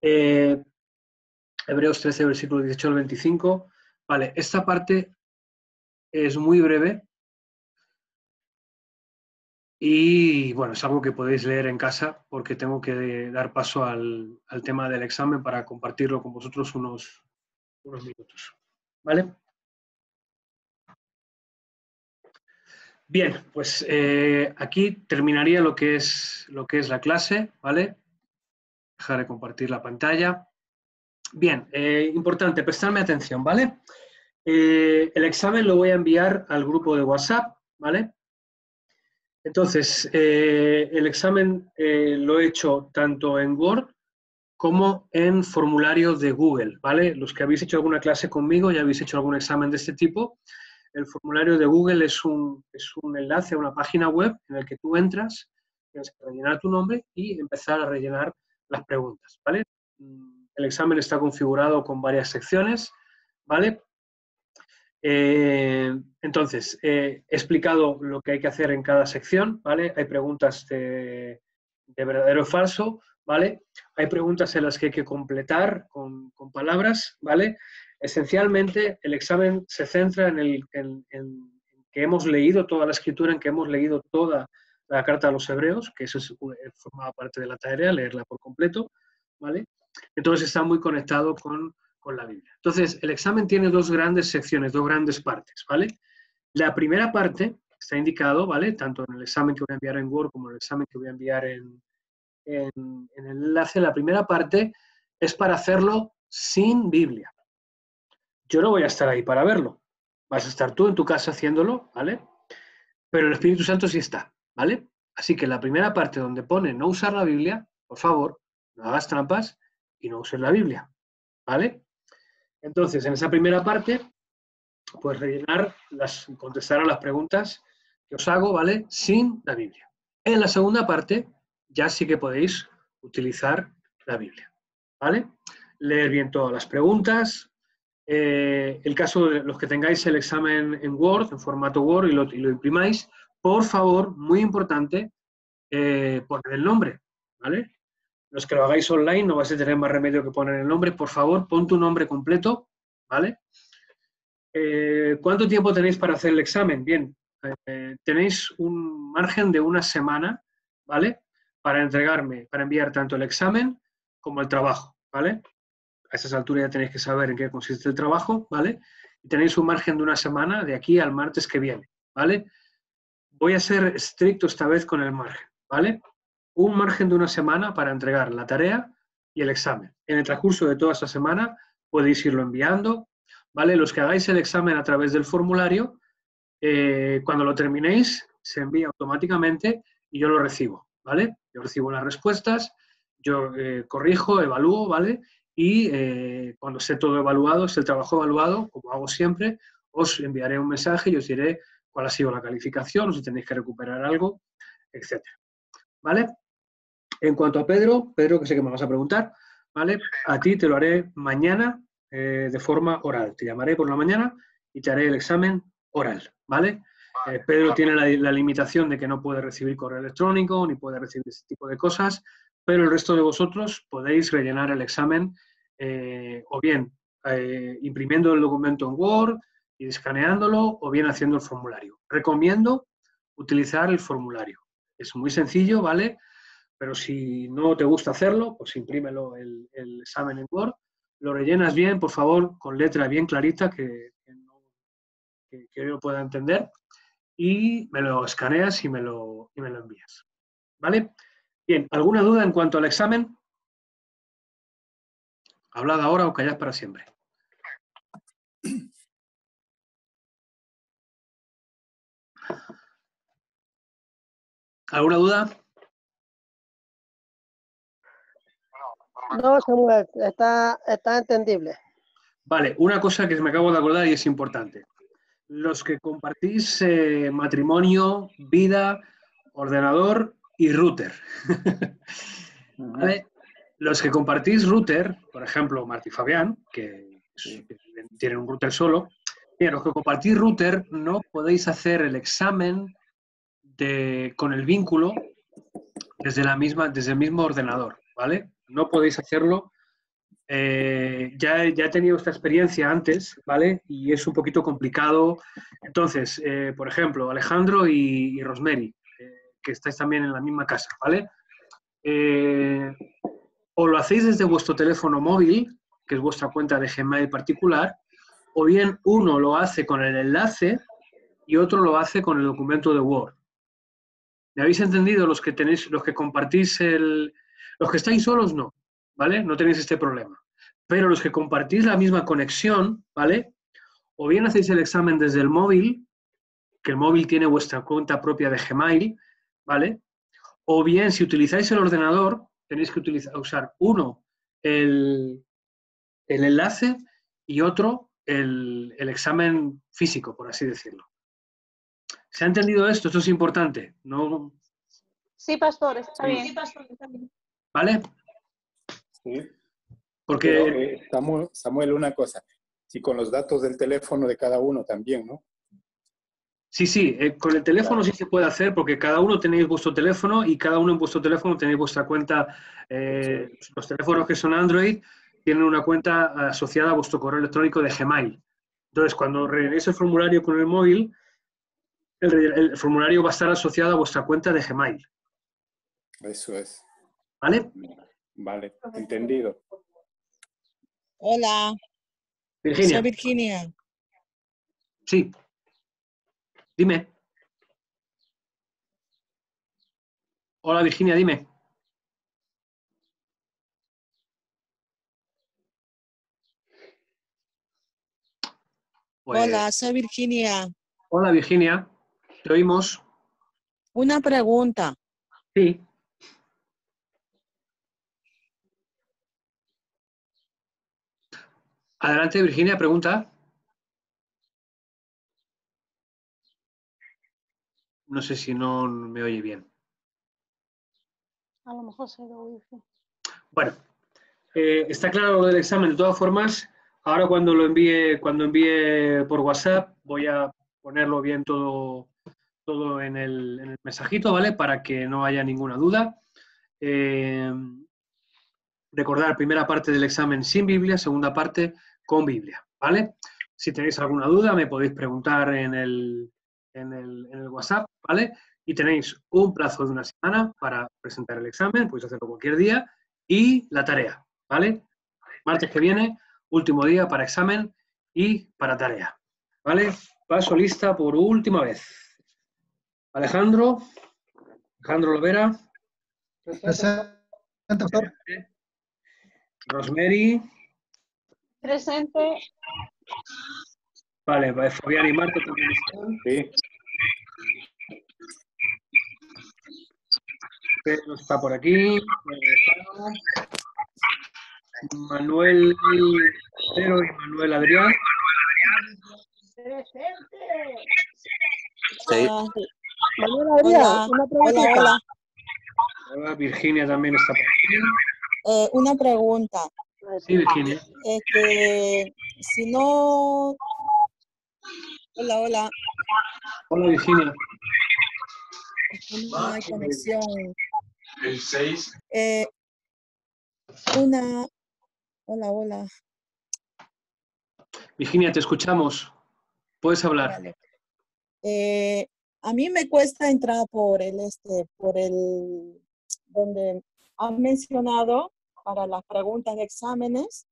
Hebreos 13, versículo 18 al 25. Vale, esta parte es muy breve y, bueno, es algo que podéis leer en casa porque tengo que dar paso al tema del examen para compartirlo con vosotros unos minutos. ¿Vale? Bien, pues aquí terminaría lo que es la clase, ¿vale? Dejaré compartir la pantalla. Bien, importante, prestarme atención, ¿vale? El examen lo voy a enviar al grupo de WhatsApp, ¿vale? Entonces, el examen lo he hecho tanto en Word como en formulario de Google, ¿vale? Los que habéis hecho alguna clase conmigo, ya habéis hecho algún examen de este tipo. El formulario de Google es un enlace a una página web en el que tú entras, tienes que rellenar tu nombre y empezar a rellenar las preguntas, ¿vale? El examen está configurado con varias secciones, ¿vale? Entonces, he explicado lo que hay que hacer en cada sección, ¿vale? Hay preguntas de verdadero o falso, ¿vale? Hay preguntas en las que hay que completar con palabras, ¿vale? Esencialmente, el examen se centra en que hemos leído toda la escritura, en que hemos leído toda la carta a los hebreos, que eso formaba parte de la tarea, leerla por completo, ¿vale? Entonces está muy conectado con la Biblia. Entonces, el examen tiene dos grandes secciones, dos grandes partes, ¿vale? La primera parte está indicado, ¿vale? Tanto en el examen que voy a enviar en Word como en el examen que voy a enviar en el enlace. La primera parte es para hacerlo sin Biblia. Yo no voy a estar ahí para verlo. Vas a estar tú en tu casa haciéndolo, ¿vale? Pero el Espíritu Santo sí está, ¿vale? Así que la primera parte donde pone no usar la Biblia, por favor, no hagas trampas y no uses la Biblia, ¿vale? Entonces, en esa primera parte, pues contestar a las preguntas que os hago, ¿vale? Sin la Biblia. En la segunda parte, ya sí que podéis utilizar la Biblia, ¿vale? Leer bien todas las preguntas, El caso de los que tengáis el examen en Word, en formato Word, y lo imprimáis, por favor, muy importante, poner el nombre, ¿vale? Los que lo hagáis online no vais a tener más remedio que poner el nombre. Por favor, pon tu nombre completo, ¿vale? ¿Cuánto tiempo tenéis para hacer el examen? Bien, tenéis un margen de una semana, ¿vale? Para enviar tanto el examen como el trabajo, ¿vale? A esas alturas ya tenéis que saber en qué consiste el trabajo, ¿vale? Y tenéis un margen de una semana de aquí al martes que viene, ¿vale? Voy a ser estricto esta vez con el margen, ¿vale? Un margen de una semana para entregar la tarea y el examen. En el transcurso de toda esa semana podéis irlo enviando, ¿vale? Los que hagáis el examen a través del formulario, cuando lo terminéis, se envía automáticamente y yo lo recibo, ¿vale? Yo recibo las respuestas, yo corrijo, evalúo, ¿vale? Y cuando esté todo evaluado, esté el trabajo evaluado, como hago siempre, os enviaré un mensaje y os diré cuál ha sido la calificación, o si tenéis que recuperar algo, etc. ¿Vale? En cuanto a Pedro, que sé que me vas a preguntar, ¿vale? A ti te lo haré mañana de forma oral. Te llamaré por la mañana y te haré el examen oral, ¿vale? Pedro tiene la limitación de que no puede recibir correo electrónico ni puede recibir ese tipo de cosas, pero el resto de vosotros podéis rellenar el examen o bien imprimiendo el documento en Word y escaneándolo o bien haciendo el formulario. Recomiendo utilizar el formulario. Es muy sencillo, ¿vale? Pero si no te gusta hacerlo, pues imprímelo el examen en Word, lo rellenas bien, por favor, con letra bien clarita que yo lo pueda entender, y me lo escaneas y me lo envías. ¿Vale? Bien, ¿alguna duda en cuanto al examen? Hablad ahora o callad para siempre. ¿Alguna duda? No, Samuel, está entendible. Vale, una cosa que me acabo de acordar y es importante. Los que compartís matrimonio, vida, ordenador y router. ¿Vale? Los que compartís router, por ejemplo, Martí y Fabián, que tienen un router solo, bien, los que compartís router no podéis hacer el examen con el vínculo desde el mismo ordenador, ¿vale? No podéis hacerlo. Ya he tenido esta experiencia antes, ¿vale? Y es un poquito complicado. Entonces, por ejemplo, Alejandro y Rosemary, que estáis también en la misma casa, ¿vale? O lo hacéis desde vuestro teléfono móvil, que es vuestra cuenta de Gmail particular, o bien uno lo hace con el enlace y otro lo hace con el documento de Word. ¿Me habéis entendido? Los que compartís los que estáis solos, no, ¿vale? No tenéis este problema. Pero los que compartís la misma conexión, ¿vale? O bien hacéis el examen desde el móvil, que el móvil tiene vuestra cuenta propia de Gmail, ¿vale? O bien, si utilizáis el ordenador, tenéis que usar uno el enlace y otro el examen físico, por así decirlo. ¿Se ha entendido esto? Esto es importante, ¿no? Sí, pastor, está bien. ¿Vale? Sí. Porque... Pero, Samuel, una cosa. Si con los datos del teléfono de cada uno también, ¿no? Sí, con el teléfono sí se puede hacer porque cada uno tenéis vuestro teléfono y cada uno en vuestro teléfono tenéis vuestra cuenta. Los teléfonos que son Android tienen una cuenta asociada a vuestro correo electrónico de Gmail. Entonces, cuando rellenéis el formulario con el móvil, el formulario va a estar asociado a vuestra cuenta de Gmail. Eso es. ¿Vale? Vale, entendido. Hola, Virginia. soy Virginia. Sí. Dime. Hola, Virginia, dime. Pues, Hola, soy Virginia. hola, Virginia. Te oímos. Una pregunta. Sí. Adelante, Virginia, pregunta. No sé si no me oye bien. A lo mejor se lo wifi. Bueno, está claro lo del examen. De todas formas, ahora cuando envíe por WhatsApp, voy a ponerlo bien todo en el mensajito, ¿vale? Para que no haya ninguna duda. Recordar, primera parte del examen sin Biblia, segunda parte con Biblia, ¿vale? Si tenéis alguna duda, me podéis preguntar en el WhatsApp, ¿vale? Y tenéis un plazo de una semana para presentar el examen, podéis hacerlo cualquier día, y la tarea, ¿vale? Martes que viene, último día para examen y para tarea, ¿vale? Paso lista por última vez. Alejandro Lovera. Presente, pastor. Rosemary. Presente. Vale, Fabián y Marta también están. Sí. Pedro está por aquí. Manuel Pedro y Manuel Adrián. Sí. Manuel Adrián, Hola. una preguntita. Hola. Hola, Virginia también está por aquí. Una pregunta. Sí, Virginia. Que si no... Hola. Hola, Virginia. Es que no hay conexión. El 6. Hola. Virginia, te escuchamos. Puedes hablar. Vale. A mí me cuesta entrar por el donde han mencionado para las preguntas de exámenes,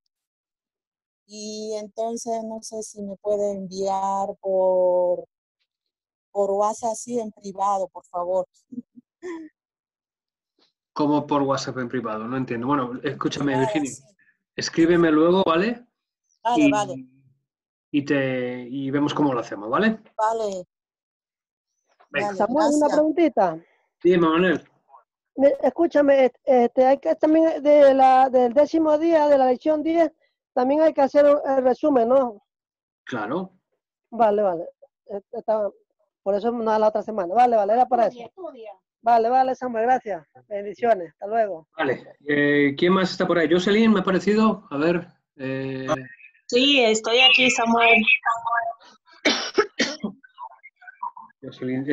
y entonces no sé si me puede enviar por WhatsApp así en privado, por favor. ¿Cómo por WhatsApp en privado? No entiendo. Bueno, escúchame, Privado, Virginia. sí. Escríbeme luego, ¿vale? Vale. Y vemos cómo lo hacemos, ¿vale? Vale. Venga. Vale, Samuel, una gracias. preguntita. Dime, Manuel. Escúchame, hay que también del 10º día de la lección 10, también hay que hacer el resumen, ¿no? Claro. Vale. Por eso no la otra semana. Vale, era para eso. Vale, Samuel, gracias. Bendiciones, hasta luego. Vale. ¿Quién más está por ahí? Jocelyn, me ha parecido. A ver. Sí, estoy aquí, Samuel. Jocelyn.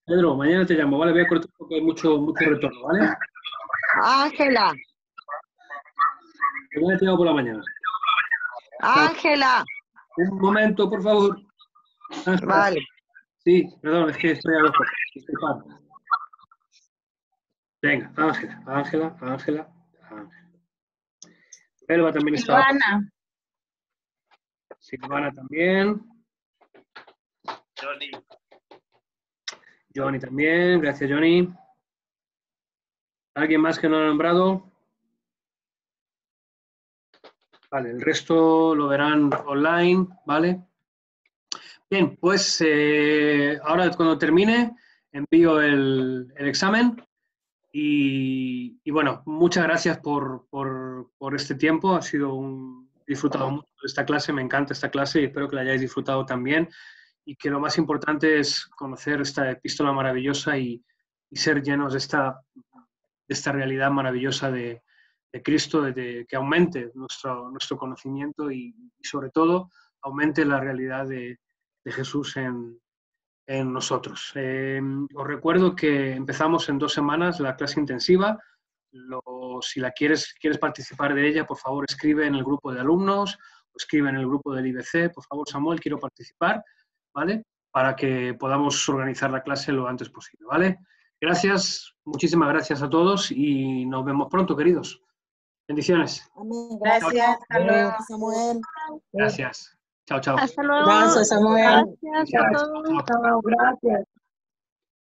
Pedro, mañana te llamo, ¿vale? Voy a cortar porque hay mucho retorno, ¿vale? Ángela. Mañana te llamo por la mañana. Ángela. Un momento, por favor. Ángela. Vale. Sí, perdón, es que estoy a los cosas. Disculpad. Venga, Ángela. Elba también está. Silvana también. Johnny también. Gracias, Johnny. ¿Alguien más que no ha nombrado? Vale, el resto lo verán online, ¿vale? Bien, pues ahora cuando termine envío el examen y bueno, muchas gracias por este tiempo. He disfrutado mucho de esta clase, me encanta esta clase y espero que la hayáis disfrutado también, y que lo más importante es conocer esta epístola maravillosa y ser llenos de esta realidad maravillosa de Cristo, que aumente nuestro conocimiento y sobre todo aumente la realidad de Jesús en nosotros. Os recuerdo que empezamos en 2 semanas la clase intensiva. Si quieres participar de ella, por favor escribe en el grupo de alumnos o escribe en el grupo del IBC. Por favor, Samuel, quiero participar, ¿vale? Para que podamos organizar la clase lo antes posible, ¿vale? Gracias, muchísimas gracias a todos y nos vemos pronto, queridos. Bendiciones. Amén. Gracias. Hasta luego. Samuel. Gracias. Chao. Hasta luego. Gracias, Samuel. Gracias a todos. Gracias.